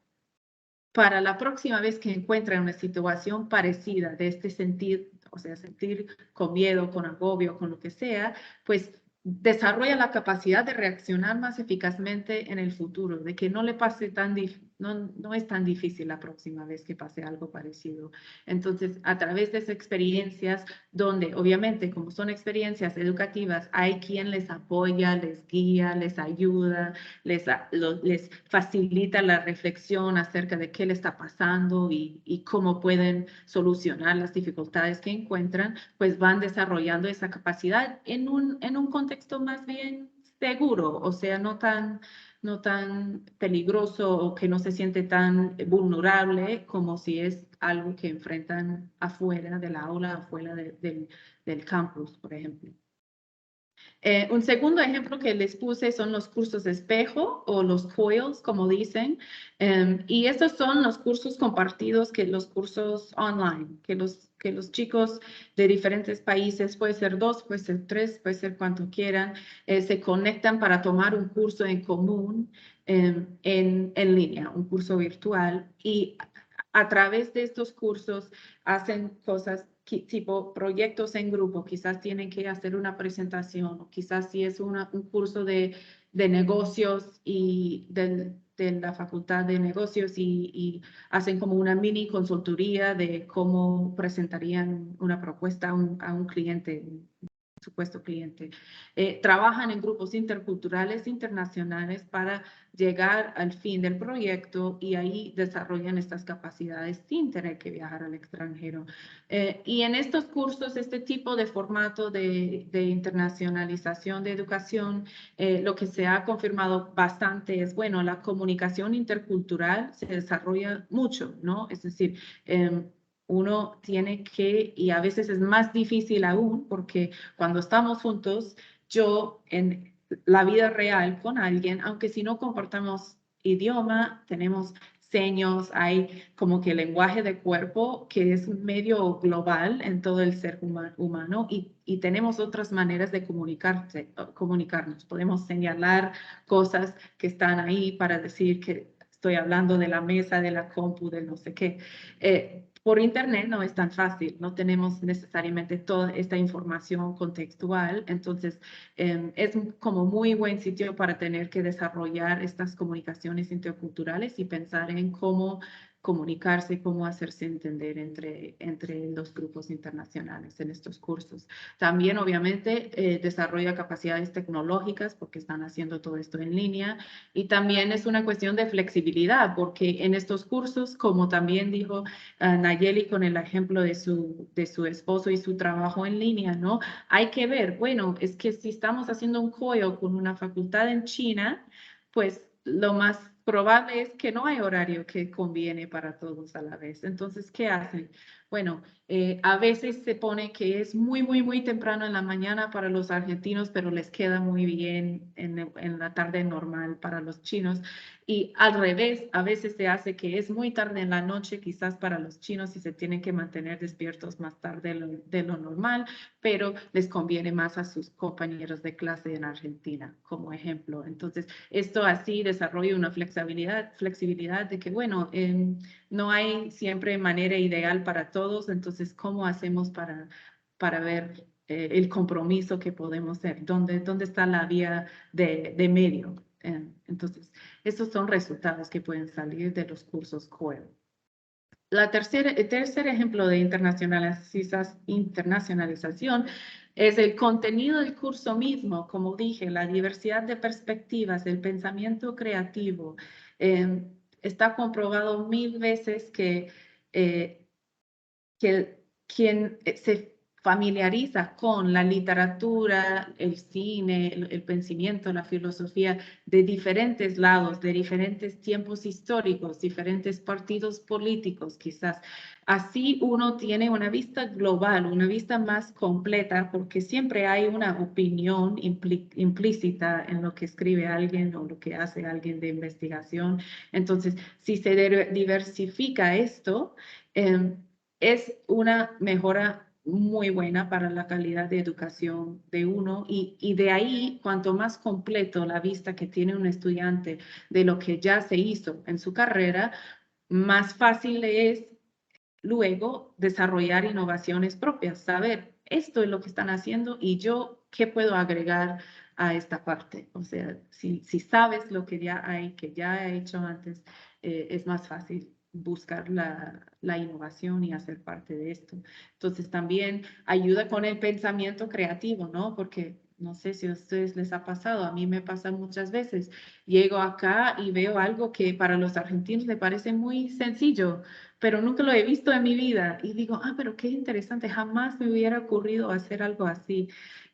para la próxima vez que encuentre una situación parecida de este sentir, o sea, sentir con miedo, con agobio, con lo que sea, pues desarrolla la capacidad de reaccionar más eficazmente en el futuro, de que no le pase tan no es tan difícil la próxima vez que pase algo parecido. Entonces, a través de esas experiencias, donde obviamente como son experiencias educativas, hay quien les apoya, les guía, les ayuda, les facilita la reflexión acerca de qué le está pasando y cómo pueden solucionar las dificultades que encuentran, pues van desarrollando esa capacidad en un contexto más bien seguro, o sea, no tan peligroso o que no se siente tan vulnerable como si es algo que enfrentan afuera del aula, afuera del campus, por ejemplo. Un segundo ejemplo que les puse son los cursos de espejo o los COILs, como dicen. Y estos son los cursos compartidos, que los cursos online, que los chicos de diferentes países, puede ser 2, puede ser 3, puede ser cuanto quieran, se conectan para tomar un curso en común en línea, un curso virtual. Y a través de estos cursos hacen cosas tipo proyectos en grupo, quizás tienen que hacer una presentación, o quizás si es un curso de negocios y de la Facultad de Negocios y hacen como una mini consultoría de cómo presentarían una propuesta a un cliente, supuesto cliente. Trabajan en grupos interculturales internacionales para llegar al fin del proyecto y ahí desarrollan estas capacidades sin tener que viajar al extranjero. Y en estos cursos, este tipo de formato de internacionalización de educación, lo que se ha confirmado bastante es, bueno, la comunicación intercultural se desarrolla mucho, ¿no? Es decir, uno tiene que, y a veces es más difícil aún, porque cuando estamos juntos, yo en la vida real con alguien, aunque si no compartamos idioma, tenemos seños, hay como que lenguaje de cuerpo que es medio global en todo el ser humano y tenemos otras maneras de comunicarnos. Podemos señalar cosas que están ahí para decir que estoy hablando de la mesa, de la compu, de no sé qué. Por internet no es tan fácil, no tenemos necesariamente toda esta información contextual, entonces es como muy buen sitio para tener que desarrollar estas comunicaciones interculturales y pensar en cómo comunicarse, cómo hacerse entender entre los grupos internacionales en estos cursos. También, obviamente, desarrolla capacidades tecnológicas porque están haciendo todo esto en línea y también es una cuestión de flexibilidad porque en estos cursos, como también dijo Nayeli con el ejemplo de su esposo y su trabajo en línea, ¿no? Hay que ver, bueno, es que si estamos haciendo un COIL con una facultad en China, pues lo más probable es que no hay horario que conviene para todos a la vez. Entonces, ¿qué hacen? Bueno, a veces se pone que es muy, muy, muy temprano en la mañana para los argentinos, pero les queda muy bien en la tarde normal para los chinos. Y al revés, a veces se hace que es muy tarde en la noche, quizás para los chinos, y se tienen que mantener despiertos más tarde de lo normal, pero les conviene más a sus compañeros de clase en Argentina, como ejemplo. Entonces, esto así desarrolla una flexibilidad de que, bueno, no hay siempre manera ideal para todos, entonces, ¿cómo hacemos para ver el compromiso que podemos hacer? ¿Dónde está la vía de medio? Entonces, estos son resultados que pueden salir de los cursos COIL. El tercer ejemplo de internacionalización es el contenido del curso mismo, como dije, la diversidad de perspectivas, el pensamiento creativo. Está comprobado 1000 veces que quien se familiariza con la literatura, el cine, el pensamiento, la filosofía de diferentes lados, de diferentes tiempos históricos, diferentes partidos políticos quizás. Así uno tiene una vista global, una vista más completa, porque siempre hay una opinión implícita en lo que escribe alguien o lo que hace alguien de investigación. Entonces, si se diversifica esto, es una mejora muy buena para la calidad de educación de uno y de ahí, cuanto más completo la vista que tiene un estudiante de lo que ya se hizo en su carrera, más fácil es luego desarrollar innovaciones propias, saber esto es lo que están haciendo y yo qué puedo agregar a esta parte. O sea, si sabes lo que ya hay, que ya he hecho antes, es más fácil buscar la innovación y hacer parte de esto. Entonces también ayuda con el pensamiento creativo, ¿no? Porque no sé si a ustedes les ha pasado, a mí me pasa muchas veces. Llego acá y veo algo que para los argentinos le parece muy sencillo, pero nunca lo he visto en mi vida. Y digo, pero qué interesante, jamás me hubiera ocurrido hacer algo así.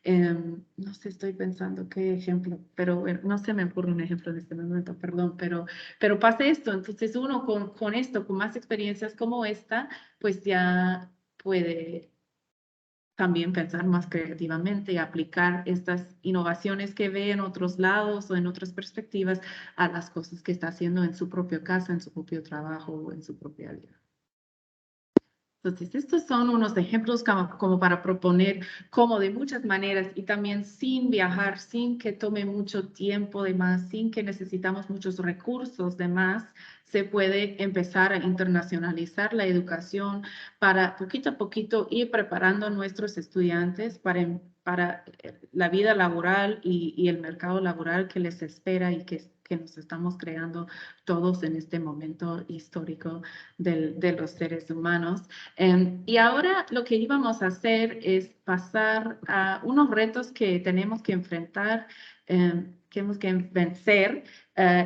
No sé, estoy pensando qué ejemplo, pero bueno, no se me ocurre un ejemplo en este momento, perdón, pero pasa esto. Entonces uno con esto, con más experiencias como esta, pues ya puede también pensar más creativamente y aplicar estas innovaciones que ve en otros lados o en otras perspectivas a las cosas que está haciendo en su propia casa, en su propio trabajo o en su propia vida. Entonces, estos son unos ejemplos como para proponer cómo de muchas maneras y también sin viajar, sin que tome mucho tiempo de más, sin que necesitamos muchos recursos de más, se puede empezar a internacionalizar la educación para poquito a poquito ir preparando a nuestros estudiantes para la vida laboral y el mercado laboral que les espera y que nos estamos creando todos en este momento histórico de los seres humanos. Y ahora lo que íbamos a hacer es pasar a unos retos que tenemos que enfrentar, que tenemos que vencer.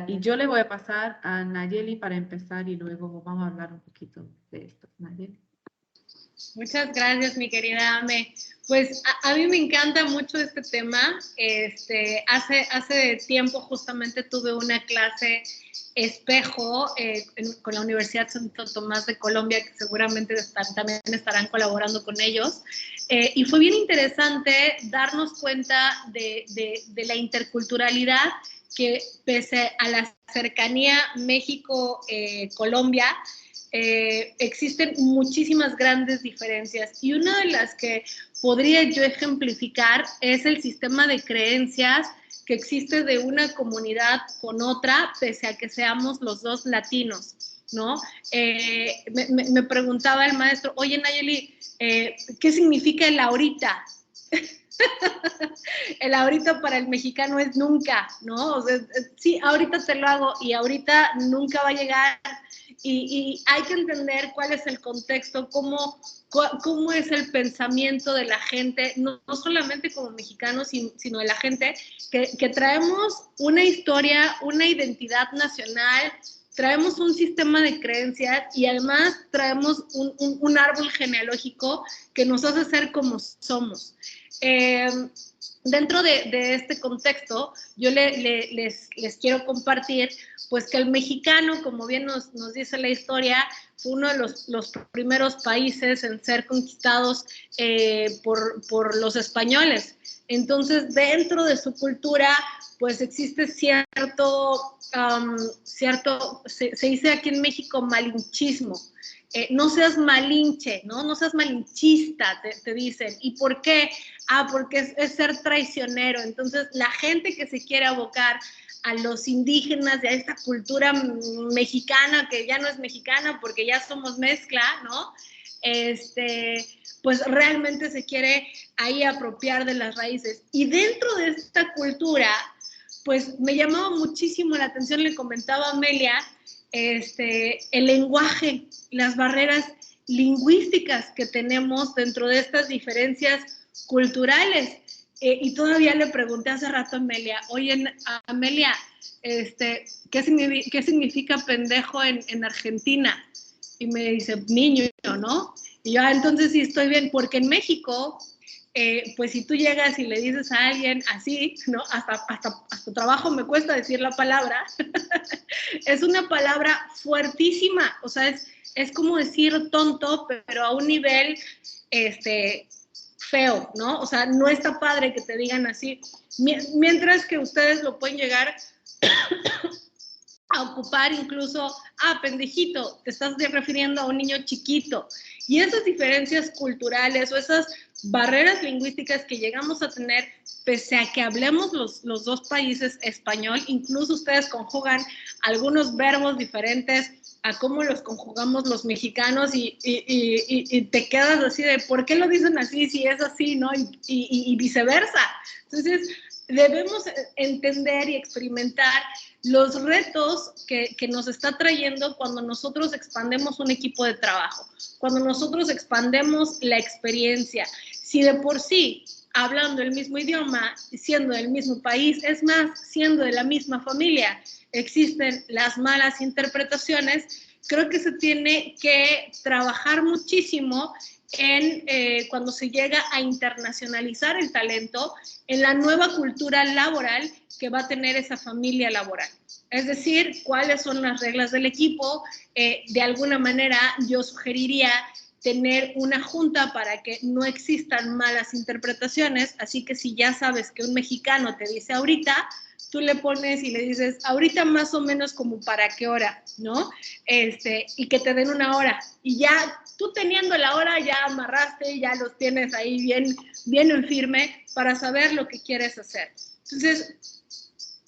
Y yo le voy a pasar a Nayeli para empezar y luego vamos a hablar un poquito de esto. Nayeli. Muchas gracias, mi querida Ame. Pues a mí me encanta mucho este tema. Hace tiempo justamente tuve una clase espejo con la Universidad Santo Tomás de Colombia, que seguramente también estarán colaborando con ellos. Y fue bien interesante darnos cuenta de la interculturalidad que, pese a la cercanía México-Colombia, existen muchísimas grandes diferencias, y una de las que podría yo ejemplificar es el sistema de creencias que existe de una comunidad con otra, pese a que seamos los dos latinos, ¿no? Me preguntaba el maestro, oye Nayeli, ¿qué significa el ahorita? El ahorita para el mexicano es nunca, ¿no? O sea, sí, ahorita te lo hago y ahorita nunca va a llegar. Y hay que entender cuál es el contexto, cómo es el pensamiento de la gente, no solamente como mexicanos, sino de la gente, que traemos una historia, una identidad nacional, traemos un sistema de creencias y además traemos un árbol genealógico que nos hace ser como somos. Dentro de este contexto, yo les quiero compartir pues que el mexicano, como bien nos dice la historia, fue uno de los primeros países en ser conquistados por los españoles. Entonces, dentro de su cultura, pues existe cierto, se dice aquí en México, malinchismo. No seas malinche, ¿no? No seas malinchista, te dicen. ¿Y por qué? Porque es ser traicionero. Entonces, la gente que se quiere abocar a los indígenas, de a esta cultura mexicana, que ya no es mexicana porque ya somos mezcla, ¿no? Pues realmente se quiere ahí apropiar de las raíces. Y dentro de esta cultura, pues me llamaba muchísimo la atención, le comentaba a Amelia, el lenguaje, las barreras lingüísticas que tenemos dentro de estas diferencias culturales. Y todavía le pregunté hace rato a Amelia, oye, Amelia, ¿qué significa pendejo en Argentina? Y me dice, niño, ¿no? Y yo, entonces sí estoy bien, porque en México, pues si tú llegas y le dices a alguien así, ¿no? Hasta trabajo me cuesta decir la palabra, es una palabra fuertísima, o sea, es como decir tonto, pero a un nivel, feo, ¿no? O sea, no está padre que te digan así, mientras que ustedes lo pueden llegar a ocupar incluso, pendejito, te estás refiriendo a un niño chiquito. Y esas diferencias culturales o esas barreras lingüísticas que llegamos a tener, pese a que hablemos los dos países español, incluso ustedes conjugan algunos verbos diferentes a cómo los conjugamos los mexicanos y te quedas así de, ¿por qué lo dicen así si es así, no? Y viceversa. Entonces, debemos entender y experimentar los retos que nos está trayendo cuando nosotros expandemos un equipo de trabajo, cuando nosotros expandemos la experiencia. Si de por sí, hablando el mismo idioma, siendo del mismo país, es más, siendo de la misma familia, existen las malas interpretaciones, creo que se tiene que trabajar muchísimo en cuando se llega a internacionalizar el talento, en la nueva cultura laboral que va a tener esa familia laboral. Es decir, cuáles son las reglas del equipo. De alguna manera yo sugeriría tener una junta para que no existan malas interpretaciones, así que si ya sabes que un mexicano te dice ahorita, tú le pones y le dices, ahorita más o menos como para qué hora, ¿no? Y que te den una hora. Y ya tú teniendo la hora ya amarraste, ya los tienes ahí bien en firme para saber lo que quieres hacer. Entonces,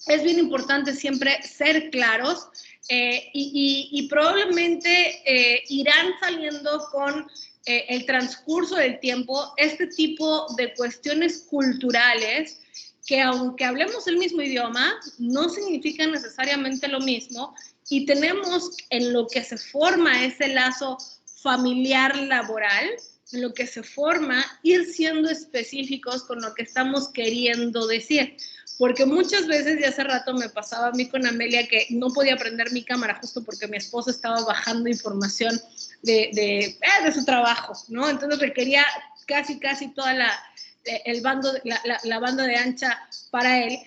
es bien importante siempre ser claros y probablemente irán saliendo con el transcurso del tiempo este tipo de cuestiones culturales que aunque hablemos el mismo idioma, no significan necesariamente lo mismo y tenemos en lo que se forma ese lazo familiar laboral, en lo que se forma, ir siendo específicos con lo que estamos queriendo decir. Porque muchas veces, y hace rato me pasaba a mí con Amelia, que no podía prender mi cámara justo porque mi esposo estaba bajando información de su trabajo, ¿no? Entonces requería casi toda la banda de ancha para él.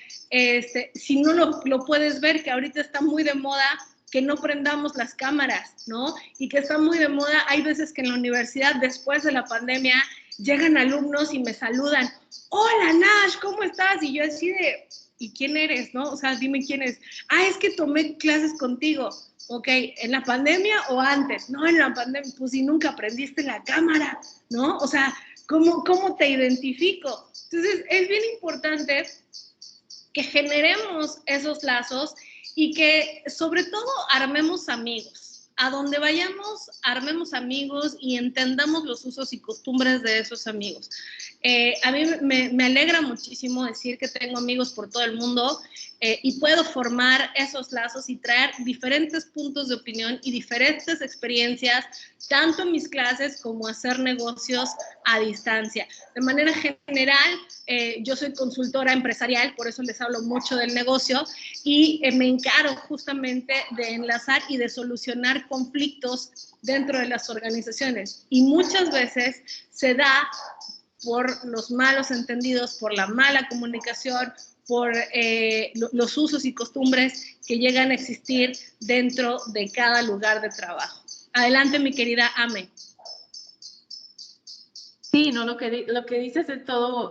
Si no lo puedes ver, que ahorita está muy de moda que no prendamos las cámaras, ¿no? Y que está muy de moda, hay veces que en la universidad, después de la pandemia, llegan alumnos y me saludan, hola Nash, ¿cómo estás? Y yo así de, ¿y quién eres, no? O sea, dime quién es. Es que tomé clases contigo. Ok, ¿en la pandemia o antes? No, en la pandemia, pues si nunca prendiste la cámara, ¿no? O sea, ¿cómo te identifico? Entonces, es bien importante que generemos esos lazos y que sobre todo armemos amigos. A donde vayamos, armemos amigos y entendamos los usos y costumbres de esos amigos. A mí me alegra muchísimo decir que tengo amigos por todo el mundo y puedo formar esos lazos y traer diferentes puntos de opinión y diferentes experiencias, tanto en mis clases como hacer negocios a distancia. De manera general, yo soy consultora empresarial, por eso les hablo mucho del negocio y me encargo justamente de enlazar y de solucionar conflictos dentro de las organizaciones. Y muchas veces se da por los malos entendidos, por la mala comunicación, por los usos y costumbres que llegan a existir dentro de cada lugar de trabajo. Adelante, mi querida Ame. Sí, no, lo que dices es todo,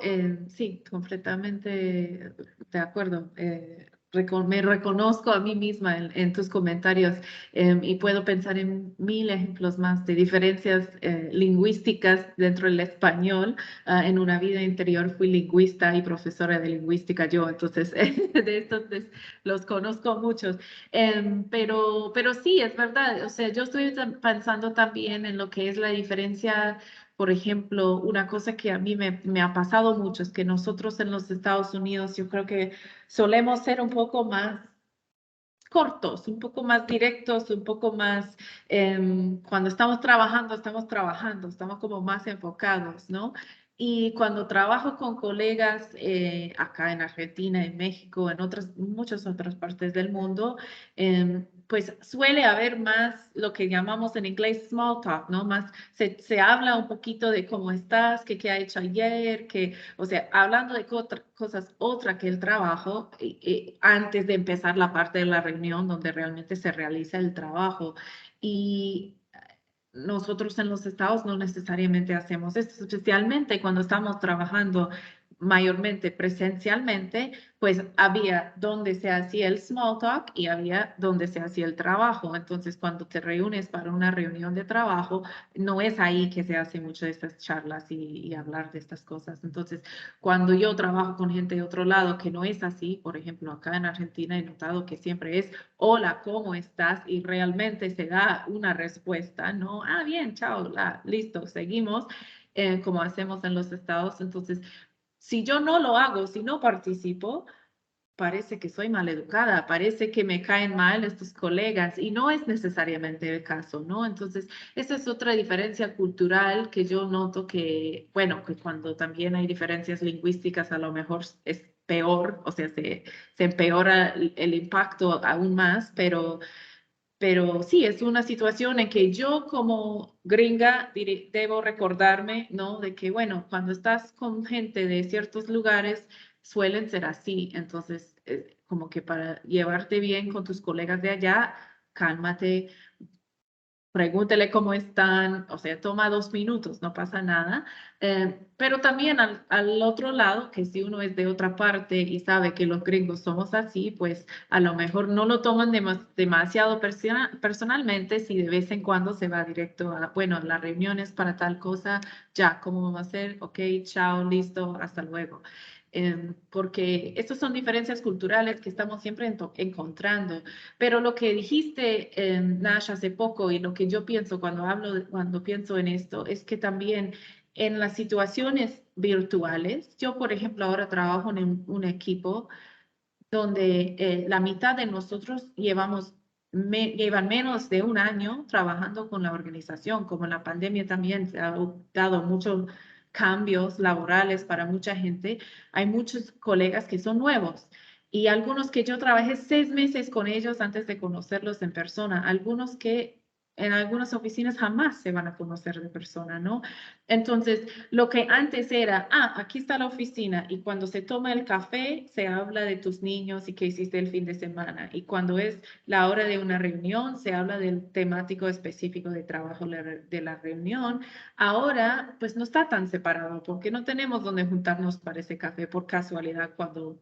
sí, completamente de acuerdo. Me reconozco a mí misma en tus comentarios y puedo pensar en 1000 ejemplos más de diferencias lingüísticas dentro del español. En una vida interior fui lingüista y profesora de lingüística yo, entonces de estos los conozco muchos. Pero sí, es verdad, o sea, yo estoy pensando también en lo que es la diferencia. Por ejemplo, una cosa que a mí me ha pasado mucho es que nosotros en los Estados Unidos yo creo que solemos ser un poco más cortos, un poco más directos, un poco más, cuando estamos trabajando, estamos como más enfocados, ¿no? Y cuando trabajo con colegas acá en Argentina, en México, en muchas otras partes del mundo, pues suele haber más lo que llamamos en inglés small talk, ¿no? Más se habla un poquito de cómo estás, qué ha hecho ayer, o sea, hablando de cosas otra que el trabajo, antes de empezar la parte de la reunión donde realmente se realiza el trabajo. Y nosotros en los estados no necesariamente hacemos esto, especialmente cuando estamos trabajando mayormente presencialmente, pues había donde se hacía el small talk y había donde se hacía el trabajo. Entonces, cuando te reúnes para una reunión de trabajo, no es ahí que se hace mucho de estas charlas y hablar de estas cosas. Entonces, cuando yo trabajo con gente de otro lado que no es así, por ejemplo, acá en Argentina he notado que siempre es, hola, ¿cómo estás? Y realmente se da una respuesta, ¿no? Bien, chao, listo, seguimos, como hacemos en los estados. Entonces, si yo no lo hago, si no participo, parece que soy maleducada, parece que me caen mal estos colegas y no es necesariamente el caso, ¿no? Entonces, esa es otra diferencia cultural que yo noto que, bueno, que cuando también hay diferencias lingüísticas a lo mejor es peor, o sea, se empeora el impacto aún más, pero sí, es una situación en que yo como gringa debo recordarme, ¿no? De que, bueno, cuando estás con gente de ciertos lugares, suelen ser así. Entonces, como que para llevarte bien con tus colegas de allá, cálmate, pregúntele cómo están, o sea, toma 2 minutos, no pasa nada. Pero también al otro lado, que si uno es de otra parte y sabe que los gringos somos así, pues a lo mejor no lo toman demasiado personalmente si de vez en cuando se va directo a, bueno, las reuniones para tal cosa, ya, ¿cómo vamos a hacer? Ok, chao, listo, hasta luego. Porque estas son diferencias culturales que estamos siempre encontrando. Pero lo que dijiste, Nash, hace poco y lo que yo pienso cuando pienso en esto es que también en las situaciones virtuales, yo por ejemplo ahora trabajo en un equipo donde la mitad de nosotros llevan menos de un año trabajando con la organización, como en la pandemia también se ha dado muchos cambios laborales para mucha gente. Hay muchos colegas que son nuevos y algunos que yo trabajé 6 meses con ellos antes de conocerlos en persona, algunos que en algunas oficinas jamás se van a conocer de persona, ¿no? Entonces, lo que antes era, aquí está la oficina y cuando se toma el café se habla de tus niños y qué hiciste el fin de semana. Y cuando es la hora de una reunión se habla del temático específico de trabajo de la reunión. Ahora, pues no está tan separado porque no tenemos donde juntarnos para ese café por casualidad cuando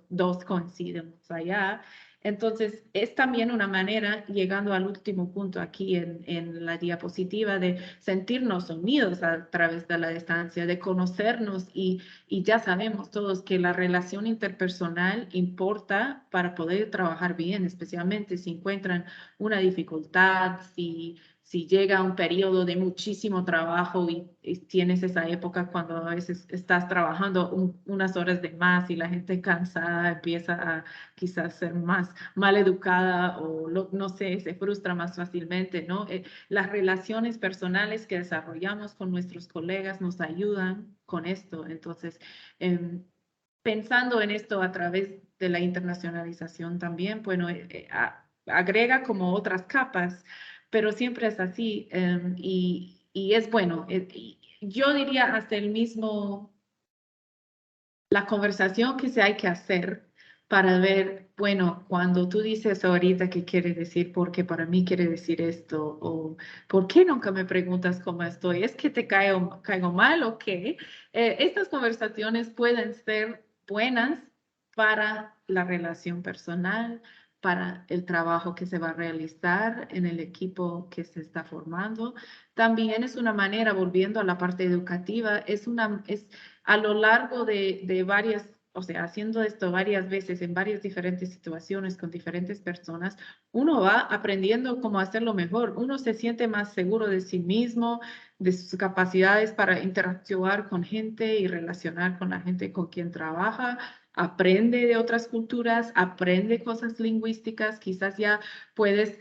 dos coincidimos allá. Entonces, es también una manera, llegando al último punto aquí en la diapositiva, de sentirnos unidos a través de la distancia, de conocernos y ya sabemos todos que la relación interpersonal importa para poder trabajar bien, especialmente si encuentran una dificultad, si llega un periodo de muchísimo trabajo y tienes esa época cuando a veces estás trabajando unas horas de más y la gente cansada empieza a quizás ser más mal educada o no sé, se frustra más fácilmente, ¿no? Las relaciones personales que desarrollamos con nuestros colegas nos ayudan con esto. Entonces, pensando en esto a través de la internacionalización también, bueno, agrega como otras capas, pero siempre es así y es bueno. Yo diría hasta la conversación que se hay que hacer para ver, bueno, cuando tú dices ahorita qué quiere decir, porque para mí quiere decir esto, o ¿por qué nunca me preguntas cómo estoy? ¿Es que te caigo mal o qué? Estas conversaciones pueden ser buenas para la relación personal, para el trabajo que se va a realizar en el equipo que se está formando. También es una manera, volviendo a la parte educativa, es a lo largo de varias, o sea, haciendo esto varias veces en varias diferentes situaciones con diferentes personas, uno va aprendiendo cómo hacerlo mejor. Uno se siente más seguro de sí mismo, de sus capacidades para interactuar con gente y relacionar con la gente con quien trabaja. Aprende de otras culturas, aprende cosas lingüísticas, quizás ya puedes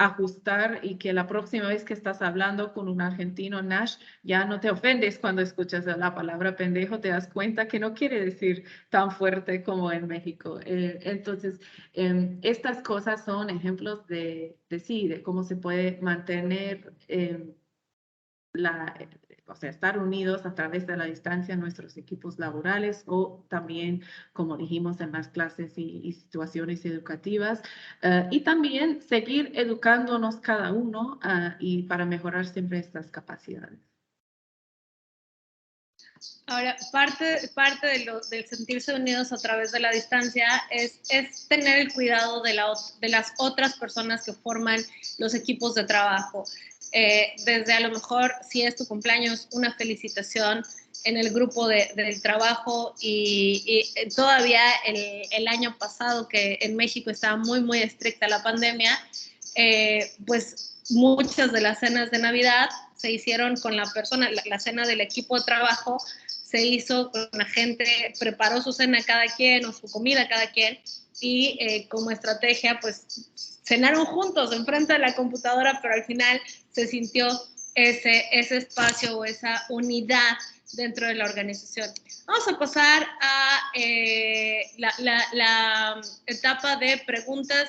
ajustar y que la próxima vez que estás hablando con un argentino, Nash, ya no te ofendes cuando escuchas la palabra pendejo, te das cuenta que no quiere decir tan fuerte como en México. Entonces, estas cosas son ejemplos sí, de cómo se puede mantener o sea, estar unidos a través de la distancia en nuestros equipos laborales o también, como dijimos, en las clases y situaciones educativas. Y también seguir educándonos cada uno y para mejorar siempre estas capacidades. Ahora, parte del sentirse unidos a través de la distancia es tener el cuidado de las otras personas que forman los equipos de trabajo. Desde a lo mejor, si es tu cumpleaños, una felicitación en el grupo del trabajo y todavía el año pasado que en México estaba muy, muy estricta la pandemia, pues muchas de las cenas de Navidad se hicieron con la persona, la cena del equipo de trabajo se hizo con la gente, preparó su cena cada quien o su comida cada quien y como estrategia pues cenaron juntos enfrente de la computadora, pero al final se sintió ese espacio o esa unidad dentro de la organización. Vamos a pasar a la etapa de preguntas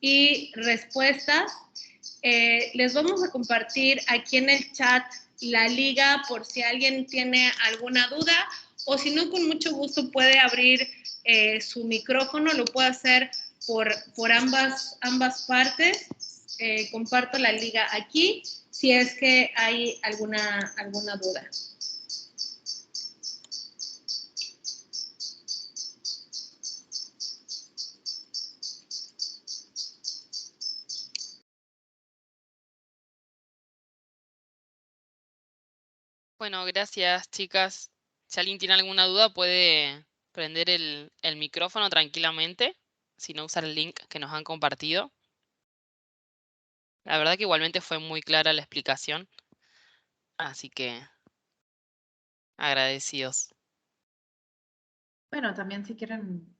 y respuestas. Les vamos a compartir aquí en el chat la liga por si alguien tiene alguna duda o si no, con mucho gusto puede abrir su micrófono, lo puede hacer por ambas partes. Comparto la liga aquí si es que hay alguna duda. Bueno, gracias, chicas. Si alguien tiene alguna duda, puede prender el micrófono tranquilamente, si no usar el link que nos han compartido. La verdad que igualmente fue muy clara la explicación, así que agradecidos. Bueno, también si quieren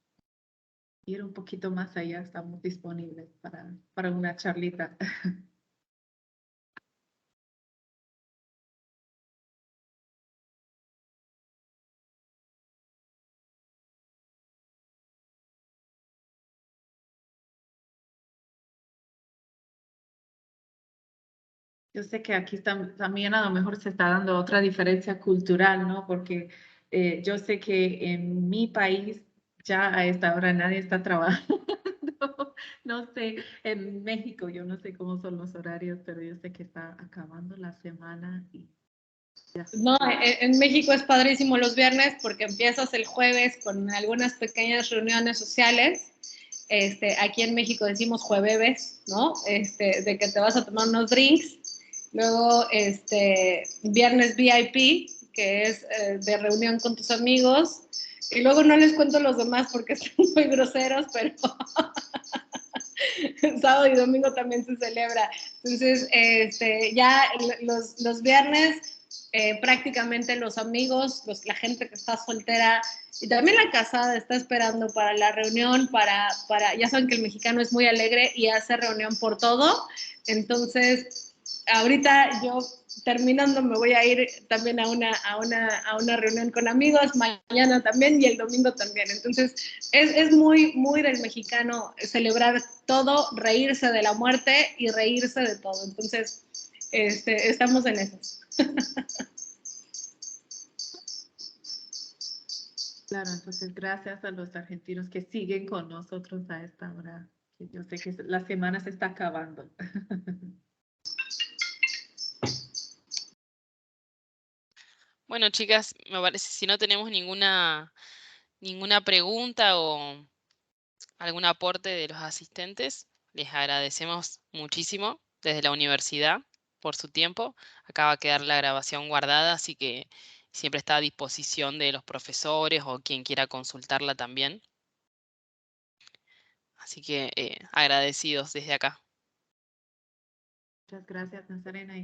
ir un poquito más allá, estamos disponibles para una charlita. Yo sé que aquí también a lo mejor se está dando otra diferencia cultural, ¿no? Porque yo sé que en mi país ya a esta hora nadie está trabajando. No sé, en México yo no sé cómo son los horarios, pero yo sé que está acabando la semana y ya. No, en México es padrísimo los viernes porque empiezas el jueves con algunas pequeñas reuniones sociales. Aquí en México decimos jueves, ¿no? De que te vas a tomar unos drinks. Luego, viernes VIP, que es de reunión con tus amigos. Y luego no les cuento los demás porque son muy groseros, pero sábado y domingo también se celebra. Entonces, ya los viernes prácticamente los amigos, la gente que está soltera y también la casada está esperando para la reunión, ya saben que el mexicano es muy alegre y hace reunión por todo. Entonces, ahorita yo terminando me voy a ir también a una reunión con amigos, mañana también y el domingo también. Entonces, es muy, muy del mexicano celebrar todo, reírse de la muerte y reírse de todo. Entonces, estamos en eso. Claro, entonces gracias a los argentinos que siguen con nosotros a esta hora. Yo sé que la semana se está acabando. Bueno, chicas, me parece si no tenemos ninguna pregunta o algún aporte de los asistentes, les agradecemos muchísimo desde la universidad por su tiempo. Acá va a quedar la grabación guardada, así que siempre está a disposición de los profesores o quien quiera consultarla también. Así que agradecidos desde acá. Muchas gracias, Nazarena.